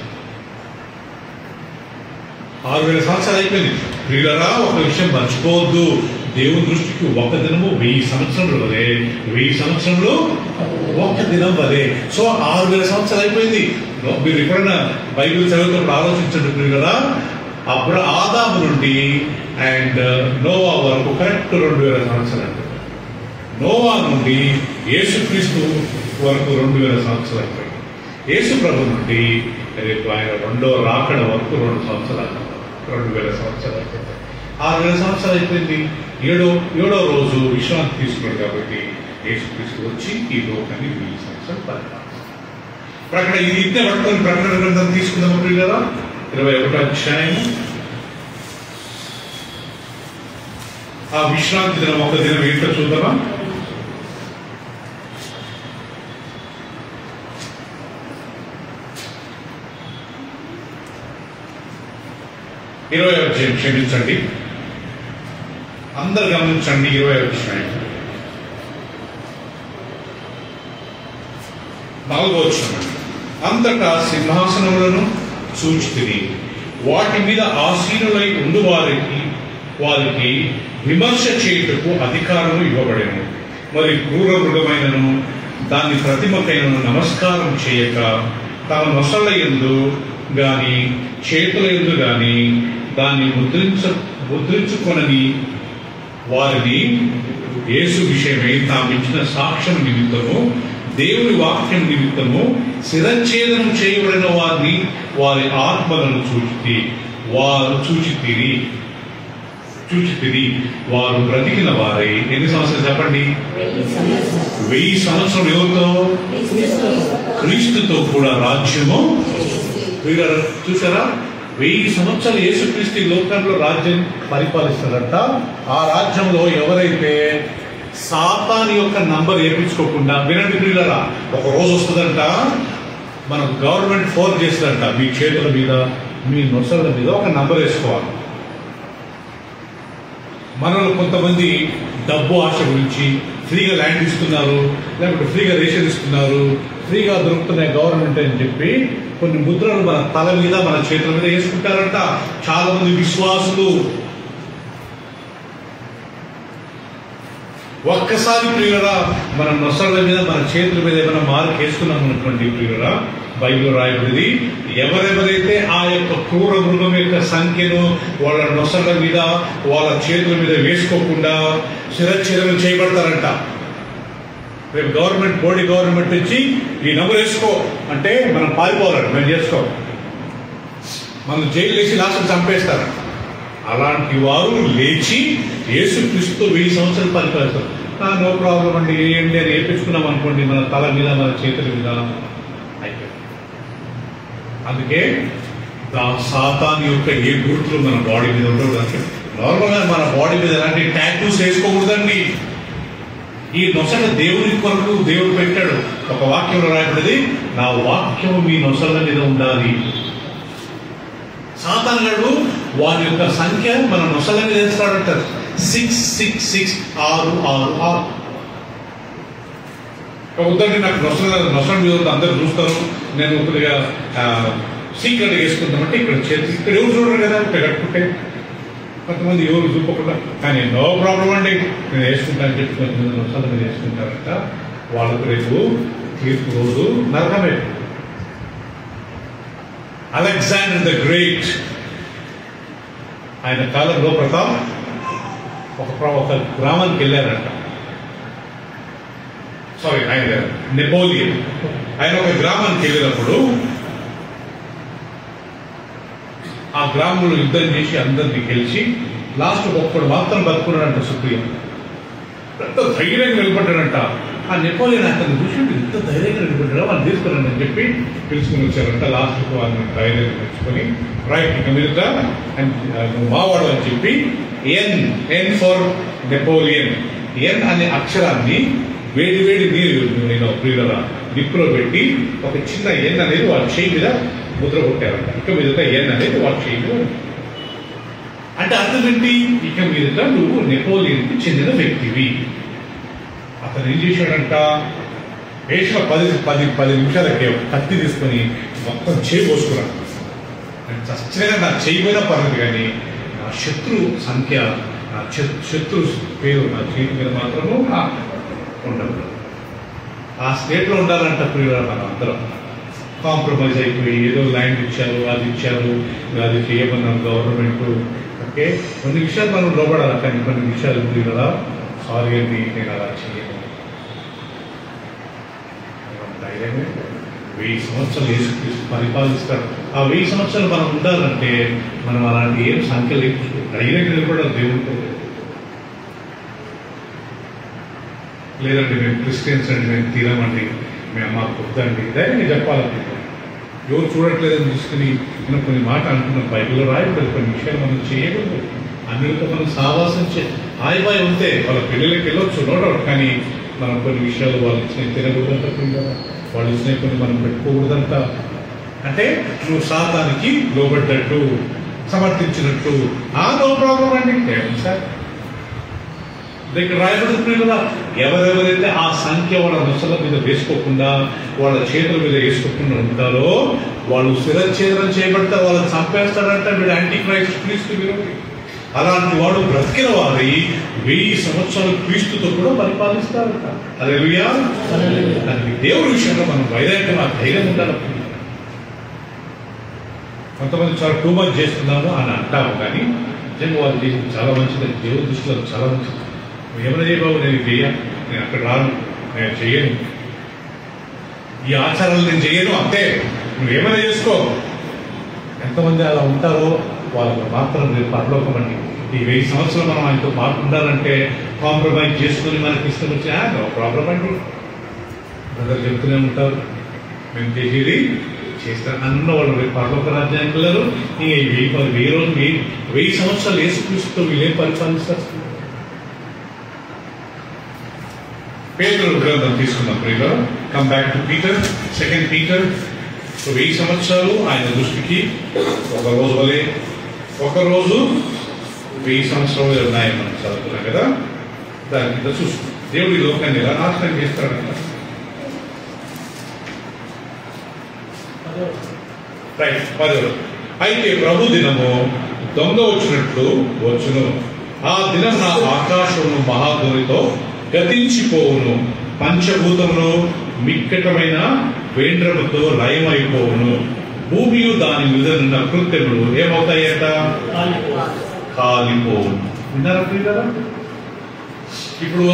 Speaker 1: 6,000 సంవత్సరాలు అయిపోయింది ప్రియులారా. ఒక విషయం మర్చిపోవద్దు, దేవుని దృష్టికి ఒక దినము 1000 సంవత్సరములు వలే, 1000 సంవత్సరములు ఒక దినం వలే. సో 6,000 సంవత్సరాలు అయిపోయింది. మీరు ఎప్పుడైనా బైబిల్ చదివేటప్పుడు ఆలోచించండి ప్రియులారా. అప్పుడు ఆదాము నుండి అండ్ నోవా వరకు కరెక్ట్ 2,000 సంవత్సరాలు. నోవా నుండి యేసుక్రీస్తు వరకు 2,000 సంవత్సరాలు అయిపోయింది. యేసు ప్రభు నుండి రేపు ఆయన రెండో రాకడ వరకు 2 సంవత్సరాలు, 2,000 సంవత్సరాలు అయిపోయింది. 6,000 సంవత్సరాలు అయిపోయింది. ఏడో రోజు విశ్రాంతి తీసుకున్నాడు. కాబట్టి యేసుక్రీస్తు వచ్చి ఈ లోకాన్ని 1000 సంవత్సరాలు పరిపాలించారు. ప్రకటన ఇది ఇంతే పట్టుకొని ప్రకటన గ్రంథం తీసుకుందాం ప్రియులారా. 21వ అధ్యాయము. ఆ విశ్రాంతి దినం ఒక దినం ఏంటో చూద్దామా? క్షమించండి, అందరు గమనించండి. 20వ అధ్యాయం 4వ వచనం. అంతటా సింహాసనములను చూచితిని, వాటి మీద ఆసీనులై ఉండు వారికి విమర్శ చేయుటకు అధికారము ఇవ్వబడెను. మరి క్రూర మృగమైనను దాని ప్రతిమకైనను నమస్కారం చేయక తమ నొసళ్ళ యందు గాని చేతుల యందు గాని దాన్ని ముద్రించుకొనని వారిని యేసు విషయమై తామిచ్చిన సాక్ష్యం నిమిత్తము దేవుని వాక్యం నిమిత్తము శిరఛేదనం చేయబడిన వారిని వారి ఆత్మలను చూచితిరి. వారు బ్రతికిన వారై ఎన్ని సంవత్సరాలు చెప్పండి? 1000 సంవత్సరాలు. ఎవరితో? క్రీస్తుతో కూడా రాజ్యము. చూసారా? 1000 సంవత్సరాలు యేసుక్రీస్తు లోకంలో రాజ్యం పరిపాలిస్తారంట. ఆ రాజ్యంలో ఎవరైతే సాతాను యొక్క నంబర్ వేయించుకోకుండా, వినండి ప్రియులారా, ఒక రోజు వస్తుందంట మన గవర్నమెంట్ ఫోన్ చేస్తుందంట, మీ చేతుల మీద మీ నొసళ్ళ మీద ఒక నంబర్ వేసుకోవాలి. మనలో కొంతమంది డబ్బు ఆశ గురించి ఫ్రీగా ల్యాండ్ ఇస్తున్నారు, లేకపోతే ఫ్రీగా రేషన్ ఇస్తున్నారు, ఫ్రీగా దొరుకుతున్నాయి గవర్నమెంట్ అని చెప్పి కొన్ని ముద్రలు మన తల మీద మన చేతుల మీద వేసుకుంటారంట చాలా మంది విశ్వాసులు. ఒక్కసారి ప్రియులరా మన నొసళ్ళ మీద మన చేతుల మీద ఏమైనా మార్క్ వేసుకున్నాం అనుకోండి ప్రియులరా, బైబిల్ రాయబడింది, ఎవరెవరైతే ఆ యొక్క క్రూర మృగం యొక్క సంఖ్యను వాళ్ళ నొసళ్ళ మీద వాళ్ళ చేతుల మీద వేసుకోకుండా శిరచ్ఛేదనం చేయబడతారంట. రేపు గవర్నమెంట్ వచ్చి ఈ నంబర్ వేసుకో అంటే మనం పారిపోవాలంట, మేము చేసుకో, మనం జైలు వేసి లాస్ట్ చంపేస్తారు. అలాంటి వారు లేచి యేసుక్రీస్తు 1000 సంవత్సరాలు పరిపాలిస్తారు. నో ప్రాబ్లం అండి, ఏంటి అని వేయించుకున్నాం అనుకోండి మన తల మీద మన చేతుల మీద అయిపోయింది. అందుకే సాతాను యొక్క ఏ గుర్తులు మన బాడీ మీద ఉండకూడదు. నార్మల్గా మన బాడీ మీద ఎలాంటి టాటూస్ వేసుకోకూడదండి. ఈ నొసట దేవుని కొరకు దేవుడు పెట్టాడు. ఒక వాక్యంలో రాయబడింది, నా వాక్యం మీ నొసళ్ళ మీద ఉండాలి. సాతాను గాడు వారి యొక్క సంఖ్య మన నొసళ్ళ మీద వేస్తాడంటారు, 666 666. వద్దండి నాకు నొసల మీద అందరూ చూస్తారు, నేను కొద్దిగా సీక్రెట్ వేసుకుంటామంటే ఇక్కడ ఎవరు చూడరు కదా, ఇక్కడ కట్టుకుంటే కొంతమంది ఎవరు చూపకుండా, కానీ నో ప్రాబ్లం అండి నేను వేసుకుంటానని చెప్పి కొంతమంది నొసల మీద వేసుకుంటారంట. వాళ్ళకు రేపు తీర్పు రోజు నరకమే. అలెగ్జాండర్ ద గ్రేట్ ఆయన కాలంలో ప్రతాప్ ఒక గ్రామానికి వెళ్ళారంట. ఆయన నెపోలియన్ ఆయన ఒక గ్రామానికి వెళ్ళినప్పుడు ఆ గ్రామంలో యుద్ధం చేసి అందరినీ గెలిచి లాస్ట్ ఒక్కడు మాత్రం బతుకున్నాడంట సుప్రీం. ఎంత ధైర్యంగా నిలబడ్డాడంట. ఆ నెపోలియన్ అతను చూసి ఇంత ధైర్యంగా నిలబడ్డా వాళ్ళు తీసుకురండి అని చెప్పి పిలుచుకుని వచ్చారంట. లాస్ట్కు వాళ్ళని ధైర్యంగా తెచ్చుకొని రైట్ ఇక మీద మావాడు అని చెప్పి ఎన్ ఫర్ నెపోలియన్, ఎన్ అనే అక్షరాన్ని వేడి నీరు ప్రియుల నిప్పులో పెట్టి ఒక చిన్న ఎన్ అనేది వాళ్ళ చేయి మీద ముద్ర కొట్టారంట. ఇక మీదట ఎన్ అనేది వాళ్ళ చేయి మీద అంటే అర్థం ఏంటి, ఇక మీదట నువ్వు నెపోలియన్కి చెందిన వ్యక్తివి. అతను ఏం చేశాడంట, వేసిన 10 నిమిషాలకే కత్తి తీసుకొని మొత్తం చేయి పోసుకున్నాడు. చచ్చిగా నా చేయమైనా పర్లేదు కానీ నా శత్రు సంఖ్య, నా శత్రు పేరు నా చేతి మీద మాత్రము ఉండదు. ఆ స్టేట్లో ఉండాలంట ప్రియుల మనం అందరం. కాంప్రమైజ్ అయిపోయి ఏదో ల్యాండ్ ఇచ్చారు, అది ఇచ్చారు, అది చేయమన్నారు గవర్నమెంట్. ఓకే, కొన్ని విషయాలు మనం లోపడాలి, కానీ కొన్ని విషయాలు ప్రియుల సారీ అండి నేను అలా చేయను. ధైర్యమే 1000 సంవత్సరాలు యేసుక్రీస్తు పరిపాలిస్తాడు. ఆ 1000 సంవత్సరాలు మనం ఉండాలంటే మనం అలాంటి ఏం సంఖ్యలు ధైర్యంగా నిలబడాలి దేవుడితో. లేదంటే మేము క్రిస్టియన్స్ అండి, మేము తీరమండి, మేము మాకు వద్దండి, ధైర్యంగా చెప్పాలంటే. ఎవరు చూడట్లేదని తీసుకుని నేను కొన్ని మాట అంటున్నాం, బైబిల్లో రాయకూడదు, కొన్ని విషయాలు మనం చేయకూడదు. అందరితో మనం సావాసం హాయిబాయి ఉంటే వాళ్ళ పిల్లలకి వెళ్ళొచ్చు నో డౌట్, కానీ మనం కొన్ని విషయాలు వాళ్ళు ఇచ్చిన తినకూడదంట, వాళ్ళు ఇచ్చిన కొన్ని మనం పెట్టుకోకూడదంట. అంటే నువ్వు సాతానికి లోబడ్డట్టు సమర్థించినట్టు. నో ప్రాబ్లం అండి సార్. ఇక్కడ రాయబడుతుంది కదా, ఎవరెవరైతే ఆ సంఖ్య వాళ్ళ నొసల మీద వేసుకోకుండా వాళ్ళ చేతుల మీద వేసుకోకుండా ఉంటారో వాళ్ళు శిరచ్ఛేదనం చేయబడతారు, వాళ్ళని చంపేస్తాడంట. వీడు యాంటీ క్రీస్తు విరోధి. అలాంటి వాడు బ్రతికిన వారి 1000 సంవత్సరాలు క్రీస్తుతో కూడా పరిపాలిస్తారంట. హల్లెలూయా. దానికి దేవుడి విషయంలో మనం వైరాగ్యంగా ధైర్యం ఉండాలి. కొంతమంది చాలా టూ మచ్ చేస్తున్నాము అని అంటాము, కానీ నిజంగా వాళ్ళు చేసింది చాలా మంచిది, దేవుడి దృష్టిలో చాలా మంచిది. నువ్వు ఏమైనా చేయబాబు, నేను నేను అక్కడ రాను, నేను చెయ్యను, ఈ ఆచారాలు నేను చెయ్యను, అంతే, నువ్వేమైనా చేసుకో. ఎంతమంది అలా ఉంటారో వాళ్ళకు మాత్రం రేపు పరలోకం అండి. ఈ 1000 సంవత్సరాలు మనం ఆయనతో పాటు ఉండాలంటే కాంప్రమైజ్ చేసుకుని మనకి ఇష్టం వచ్చి నో ప్రాబ్లం అండి. బ్రదర్ చెప్తూనే ఉంటారు, మేము చేసేది చేస్తారు అన్న వాళ్ళు రేపు పరలోక రాజ్యానికి వెళ్ళరు. ఈ 1000 సంవత్సరాలు యేసుక్రీస్తుతో వీళ్ళేం పరిపాలిస్తారు? పేతురు గ్రంథం తీసుకున్నాం ప్రియులారా. Come back to Peter, 2 Peter. 1000 సంవత్సరాలు ఆయన దృష్టికి ఒక రోజు వలె, ఒకరోజు 1000 సంవత్సరాలు ఉన్నాయని మనం చదువుతున్నాం కదా. దాని కింద చూస్తున్నాం దేవుడి లోకాన్ని ఎలా నాశనం చేస్తాడంట. రైట్, 10. అయితే ప్రభు దినము దొంగ వచ్చినట్లు వచ్చును. ఆ దినం నా ఆకాశమును మహాధ్వనితో గతించిపోవును, పంచభూతములు మిక్కటమైన వేంద్రముతో లయమైపోవును, భూమియు దాని మీద ఉన్న కృత్యములు ఏమవుతాయట? కాలిపోవును. విన్నారా ప్రియులారా? ఇప్పుడు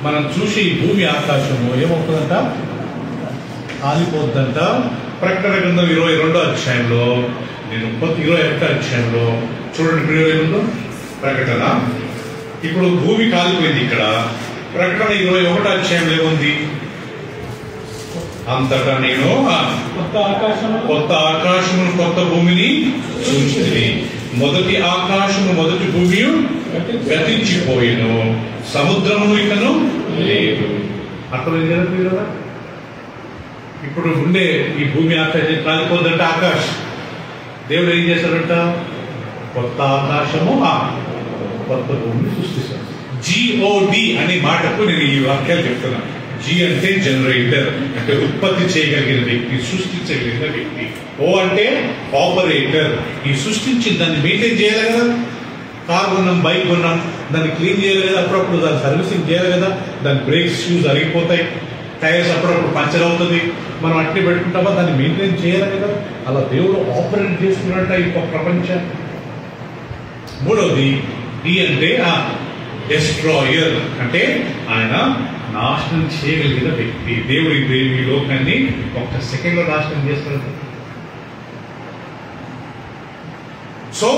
Speaker 1: మనం చూసి భూమి ఆకాశము ఏమవుతుందంట? కాలిపోద్దంట. ప్రకటన గ్రంథం 22వ అధ్యాయంలో, నేను 21వ అధ్యాయంలో చూడండి ప్రియులు, ప్రకటన. ఇప్పుడు భూమి కాలిపోయింది. ఇక్కడ ప్రకటన 21వ అధ్యాయంలో ఏముంది? అంతటా నేను కొత్త ఆకాశమును కొత్త భూమిని చూచింది. మొదటి ఆకాశము మొదటి భూమి గతించిపోయిను, సముద్రమును ఇకను లేదు. అర్థమైంది కదా? ఇప్పుడు ఉండే ఈ భూమి ఆకాశం కాలిపోద్దంట. ఆకాశం దేవుడు ఏం చేశాడంట? కొత్త ఆకాశము కొత్త భూమిని సృష్టిస్తాడు. GOD అనే మాటకు నేను ఈ వాక్యాలు చెప్తున్నాను. G అంటే జనరేటర్, అంటే ఉత్పత్తి చేయగలిగిన వ్యక్తి, సృష్టించగలిగిన వ్యక్తి. O అంటే ఆపరేటర్, ఈ సృష్టించి దాన్ని మెయింటైన్ చేయాలి కదా. కార్ కొన్నాం, బైక్ కొన్నాం, దాన్ని క్లీన్ చేయాలి కదా, అప్పుడప్పుడు దాన్ని సర్వీసింగ్ చేయాలి కదా. దాని బ్రేక్స్ షూస్ అరిగిపోతాయి, టైర్స్ అప్పుడప్పుడు పంచర్ అవుతుంది, మనం అట్టి పెట్టుకుంటామా, దాన్ని మెయింటైన్ చేయాలి కదా. అలా దేవుడు ఆపరేట్ చేసుకున్నట్ట ఈ ప్రపంచాన్ని. 3వది D అంటే డెస్ట్రాయర్, అంటే ఆయన నాశనం చేయగలిగిన వ్యక్తి. దేవుడి ఈ లోకాన్ని ఒక్క సెకండ్లో నాశనం చేస్తాడు. సో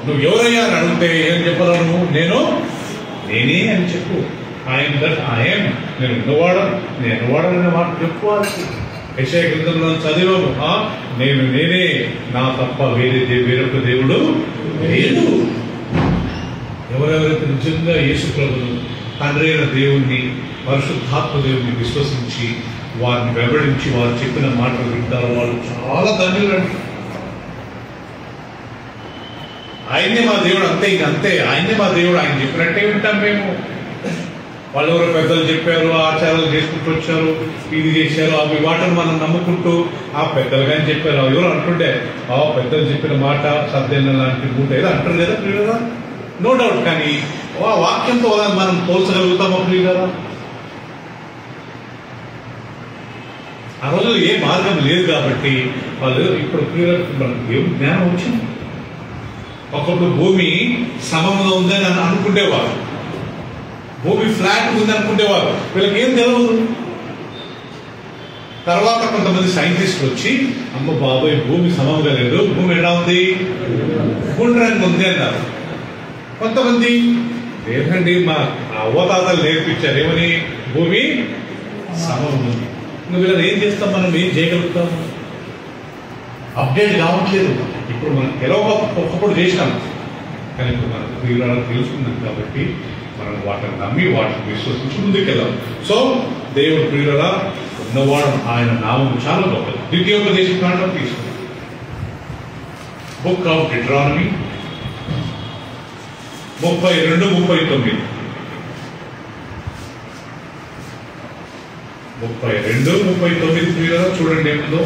Speaker 1: నువ్వు ఎవరయ్యా అని అడిగితే ఏం చెప్పాలను? నేనే అని చెప్పు. ఐఎమ్ దట్ ఐఎమ్, నేను ఉన్నవాడనే మాట చెప్పుకోవాలి. యెషయా గ్రంథంలో చదివాము, నేనే, నా తప్ప వేరొక దేవుడు లేదు. ఎవరెవరైతే నిజంగా యేసు ప్రభువును, తండ్రి అయిన దేవుణ్ణి, పరిశుద్ధాత్మ దేవుణ్ణి విశ్వసించి వారిని వెంబడించి వారు చెప్పిన మాటలు వింటారో వాళ్ళు చాలా ధన్యులండి. ఆయన్నే మా దేవుడు, అంతే ఆయన్నే మా దేవుడు. ఆయన చెప్పినట్టే వింటాం మేము. వాళ్ళు ఎవరో పెద్దలు చెప్పారు, ఆచారాలు చేసుకుంటూ వచ్చారు, ఇది చేశారు, అవి వాటిని మనం నమ్ముకుంటూ పెద్దలు కానీ చెప్పారు, ఎవరు అంటుండే పెద్దలు చెప్పిన మాట సత్యం లాంటి మూట ఏదో అంటారు కదా ప్రియులరా. No doubt. కానీ వాక్యంతో మనం పోల్చగలుగుతామా ప్రియులరా? ఆ రోజు ఏ మార్గం లేదు కాబట్టి వాళ్ళు ఇప్పుడు మనకు దేవుని జ్ఞానం వచ్చింది. ఒకప్పుడు భూమి సమంగా ఉందని అనుకుంటేవారు, భూమి ఫ్లాట్ ఉంది అనుకుంటేవారు. వీళ్ళకి ఏం తెలియదు. తర్వాత కొంతమంది సైంటిస్టులు వచ్చి, అమ్మ బాబాయ్ భూమి సమంగా లేదు, భూమి ఎలా ఉంది? గుండ్రంగా ఉంది అన్నారు. కొంతమంది లేదండి మా అవ్వతాతలు నేర్పించారు, ఏమని? భూమి సమం ఉంది. నువ్వు వీళ్ళని ఏం చేస్తాం, మనం ఏం చేయగలుగుతాము? అప్డేట్ కావట్లేదు. ఇప్పుడు మనం ఒకప్పుడు చేసినాం, కానీ ఇప్పుడు మనం వీళ్ళని తెలుసుకున్నాం కాబట్టి మనం వాటిని నమ్మి వాటిని విశ్వసించి ముందుకెళ్ళాం. సో దేవుడు ప్రియులరా ఉన్నవాడు, ఆయన నామం చాలా గొప్పది. ద్వితీయోపదేశ కాండం తీసుకున్నాం. Book of Deuteronomy 32-39. 32-39 ప్రియులరా చూడండి ఏముందో.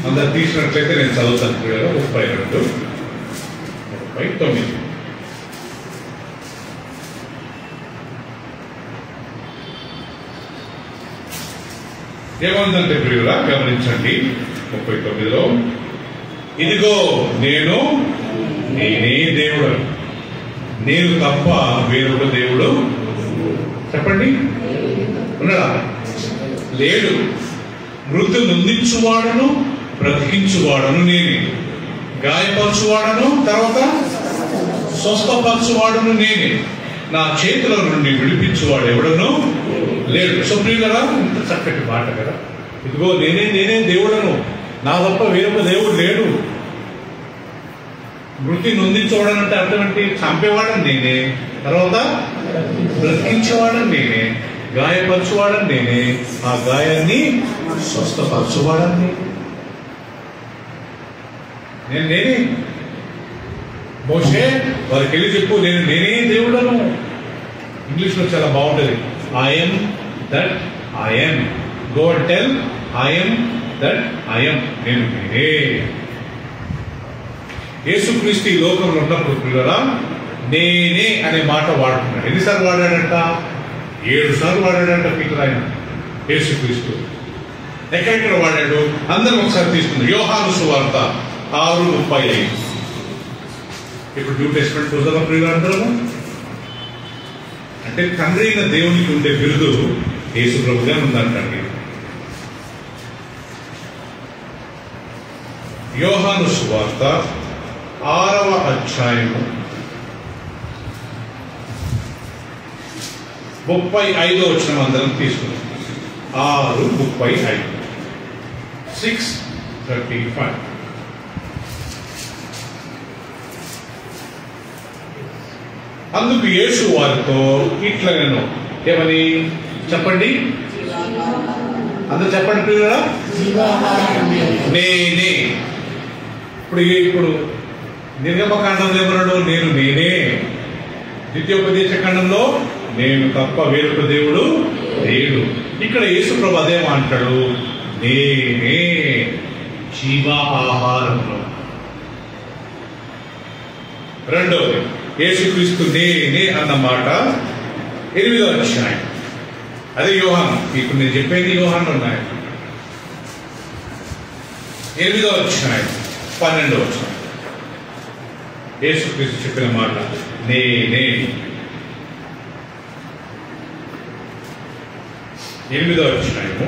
Speaker 1: అందరు తీసినట్లయితే నేను చదువుతాను ప్రియులరా. 32-39. ఏమందంటే ప్రియులరా గమనించండి. 39లో, ఇదిగో నేనే దేవుడు, నేను తప్ప వేరొక దేవుడు చెప్పండి ఉన్నాడా? లేడు. మృతి నొందించువాడను బ్రతికించువాడను నేనే, గాయపరచువాడను తర్వాత స్వస్థపరచువాడను నేనే, నా చేతుల నుండి విడిపించువాడు ఎవడను లేడు. సో ప్రియులరా ఇంత చక్కటి మాట కదా. ఇదిగో నేనే దేవుడను, నా తప్ప వేరొక దేవుడు లేడు. మృతి నొందించవాడనంటే అర్థం ఏంటి? చంపేవాడని నేనే, తర్వాత బ్రతికించేవాడని నేనే, గాయపరచువాడని నేనే, ఆ గాయాన్ని స్వస్థపరచువాడని నేనే. మోషే వారికి వెళ్ళి చెప్పు, నేనే దేవుడను. ఇంగ్లీష్ లో చాలా బాగుంటుంది. I'm that I'm. Go and tell I'm that I'm. నేనే. యేసుక్రీస్తు ఈ లోకంలో ఉన్నప్పుడు పిల్లరా నేనే అనే మాట వాడుతున్నాడు. ఎన్నిసార్లు వాడాడంట? 7 సార్లు వాడాడంట పిల్లలు ఆయన యేసుక్రీస్తు. ఎక్కడెక్కడ వాడాడు అందరం ఒకసారి తీసుకుందాం. యోహాను సువార్త 6:35. ఇప్పుడు న్యూ టెస్ట్మెంట్ చూద్దాం ప్రియులు అందరము. అంటే తండ్రి అయిన దేవునికి ఉండే బిరుదు యేసు ప్రభుగా ఉందంటండి. యోహాను సువార్త 6వ అధ్యాయము 35వ వచనం అందరం తీసుకుందాం. 6:35. 6:35. అందుకు యేసు వారితో ఇట్లనెను. ఏమని చెప్పండి? అందరూ చెప్పండి పిల్లరా. నేనే. ఇప్పుడు నిర్గమకాండంలో ఏమన్నాడు? నేనే. ద్వితీయోపదేశ కాండంలో నేను తప్ప వేరొక దేవుడు లేడు. ఇక్కడ యేసు ప్రభు అదేమంటాడు? నేనే జీవ ఆహారంలో. రెండోది యేసుక్రీస్తు నేనే అన్నమాట 8వ అధ్యాయం. అదే యోహాను. ఇప్పుడు నేను చెప్పేది యోహాను ఉన్నాయి. 8వ అధ్యాయం 12వ వచనం. యేసుక్రీస్తు చెప్పిన మాట నేనే. 8వ అధ్యాయము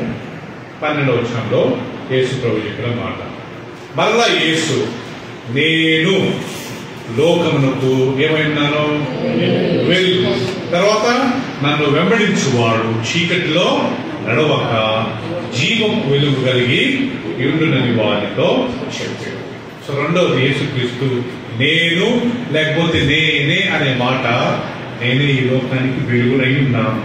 Speaker 1: 12వ వచనంలో యేసు ప్రభు చెప్పిన మాట. మరలా యేసు నేను లోకమునకు ఏమైనాను? వెలుగు. తర్వాత నన్ను వెంబడించువాడు చీకటిలో నడవక జీవం వెలుగు కలిగి ఉండునని వారితో చెప్పాడు. సో రెండవది యేసుక్రీస్తు నేను లేకపోతే నేనే అనే మాట, నేనే ఈ లోకానికి వెలుగునై ఉన్నాను.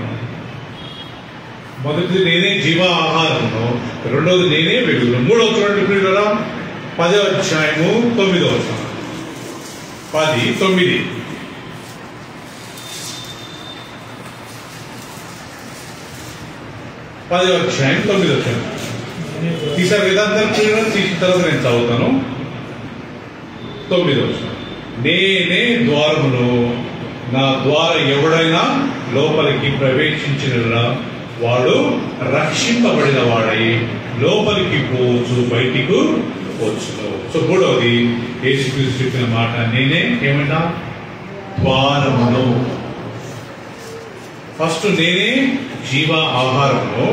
Speaker 1: మొదటిది నేనే జీవ ఆహారము, రెండవది నేనే వెలుగు. మూడవ చూడండి ప్రియులారా, 10వ అధ్యాయము 9వ వచనం. 10:9. తీసారు కదా అందరూ? తీసిన తర్వాత నేను చదువుతాను. 9వ వచనం. నేనే ద్వారమును, నా ద్వారా ఎవడైనా లోపలికి ప్రవేశించిన వాడు రక్షింపబడిన వాడై లోపలికి పోవచ్చు, బయటికి వచ్చును. సో మూడవది యేసుక్రీస్తు చెప్పిన మాట నేనే ఏమంటా? ద్వారమును. ఫస్ట్ నేనే జీవ ఆహారమును,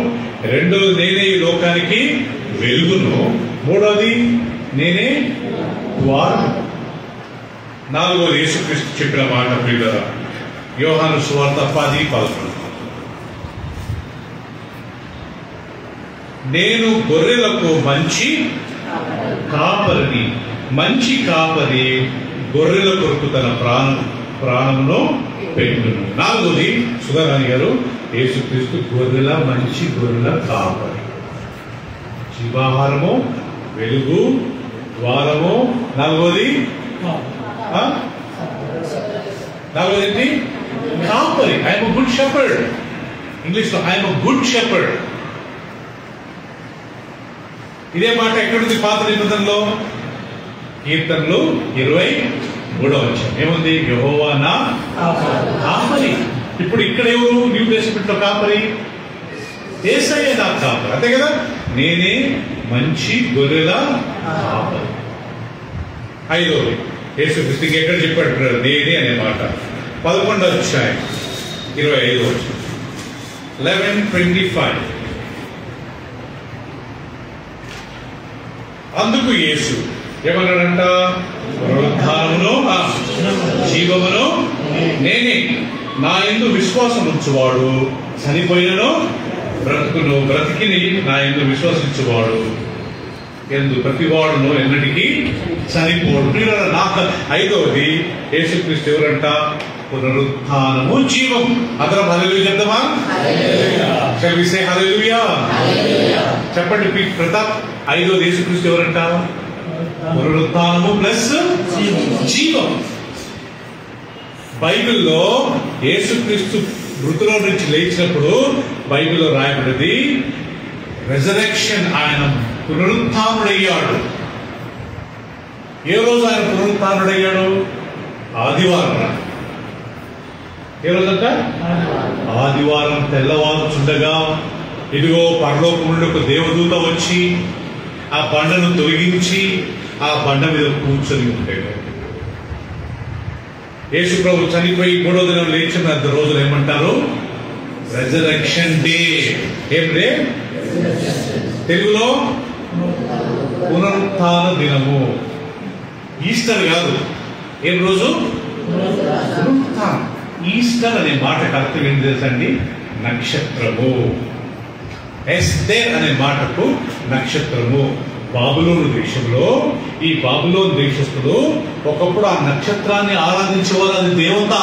Speaker 1: రెండోది నేనే ఈ లోకానికి వెలుగును, మూడవది నేనే ద్వారం. నాలుగోది యేసుక్రీస్తు చెప్పిన మాట ప్రియులారా, యోహాను సువార్త 10:11. నేను గొర్రెలకు మంచి కాపరిని, మంచి కాపరి గొర్రెల కొరకు తన ప్రాణమును పెట్టును. నాలుగోది సుధారాణి గారు, యేసుక్రీస్తు మంచి గొర్రెల కాపరి. జీవాహారము, వెలుగు, ద్వారము. నాలుగోది కాపరి. I'm a good shepherd. English లో ఐఎమ్ ఎ గుడ్ షెపర్డ్. ఇదే మాట ఎక్కడుంది పాత నిబంధనలో? కీర్తనలు 23వ అధ్యాయం ఏముంది? యెహోవా నా కాపరి. ఇప్పుడు ఇక్కడ ఎవరు న్యూ టెస్టమెంట్ లో కాపరి? యేసయ్య నా కాపరి, అంతే కదా. నేనే మంచి గొర్రెల కాపరి. ఐదోది యేసుక్రీస్తు ఎక్కడ చెప్పాడు నేనే అనే మాట? 11వ అధ్యాయం 25వ వచనం. 11:25. అందుకు యేసు ఏమన్నాడంట? పునరుద్ధానమును జీవమును నేనే. నా యందు విశ్వాసం ఉంచువాడు చనిపోయినను బ్రతుకును, బ్రతికిని నా యందు విశ్వసించువాడు ఎందు ప్రతివాడును ఎన్నటికీ చనిపోడు. నాకు 5వది యేసుక్రీస్తు ఎవరంట? పునరుత్థానము, జీవం. అందరం హల్లెలూయా చెప్దామా? హల్లెలూయా చెప్పండి ప్రతాప్. 5వది యేసుక్రీస్తు ఎవరంట? పునరుత్థానము ప్లస్ జీవం. బైబిల్లో యేసుక్రీస్తు మృతుల నుంచి లేచినప్పుడు బైబిల్లో రాయబడింది రెజరెక్షన్, ఆయన పునరుత్థానుడయ్యాడు. ఏ రోజు ఆయన పునరుత్థానుడయ్యాడు? ఆదివారం. ఏ రోజంట? ఆదివారం తెల్లవారుచుండగా ఇదిగో పరలోకం నుండి ఒక దేవదూత వచ్చి ఆ బండను తొలగించి ఆ బండ మీద కూర్చొని ఉంటాడు. యేసు ప్రభు చనిపోయి 3వ దినం లేచిన రోజులు ఏమంటారు? Resurrection day. ఏం డే? తెలుగులో పునరుత్థాన దినము. ఈస్టర్ కాదు. ఏం రోజు? పునరుత్థానం. ఈస్టర్ అనే మాటకు అర్థం ఏంటి తెలుసండి? నక్షత్రము. ఎస్తేర్ అనే మాటకు నక్షత్రము. బాబులోను దేశంలో ఈ బాబులోను దేశస్తులు ఒకప్పుడు ఆ నక్షత్రాన్ని ఆరాధించేవారు. అది దేవత,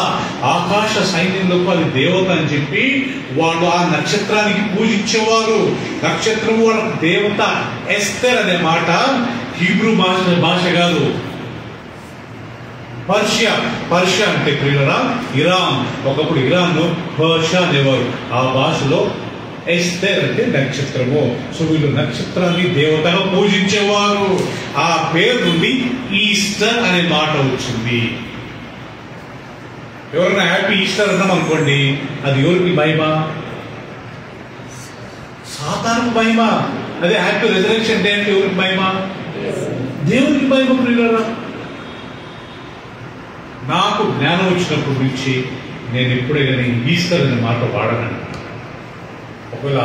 Speaker 1: ఆకాశ సైన్యంలోకి అది దేవత అని చెప్పి వాళ్ళు ఆ నక్షత్రానికి పూజించేవారు. నక్షత్రం వాళ్ళ దేవత. ఎస్తేర్ అనే మాట హీబ్రూ భాష కాదు, పర్షియా అంటే ప్రియులరా ఇరాన్. ఒకప్పుడు ఇరాన్ పర్షియా అనేవారు. ఆ భాషలో ఎస్తేర్ అంటే నక్షత్రము. సో వీళ్ళు నక్షత్రాన్ని దేవతగా పూజించేవారు. ఆ పేరు నుండి ఈస్టర్ అనే మాట వచ్చింది. ఎవరైనా హ్యాపీ ఈస్టర్ అన్నాం అనుకోండి, అది ఎవరికి మహిమ? సాతానుకు మహిమ. అదే హ్యాపీ రెజరెక్షన్ డే అంటే ఎవరికి మహిమ? దేవునికి మహిమ. ప్రియులారా, నాకు జ్ఞానం వచ్చినప్పటి నుంచి నేను ఎప్పుడే కానీ ఈస్టర్ అనే మాట వాడనండి. ఒకవేళ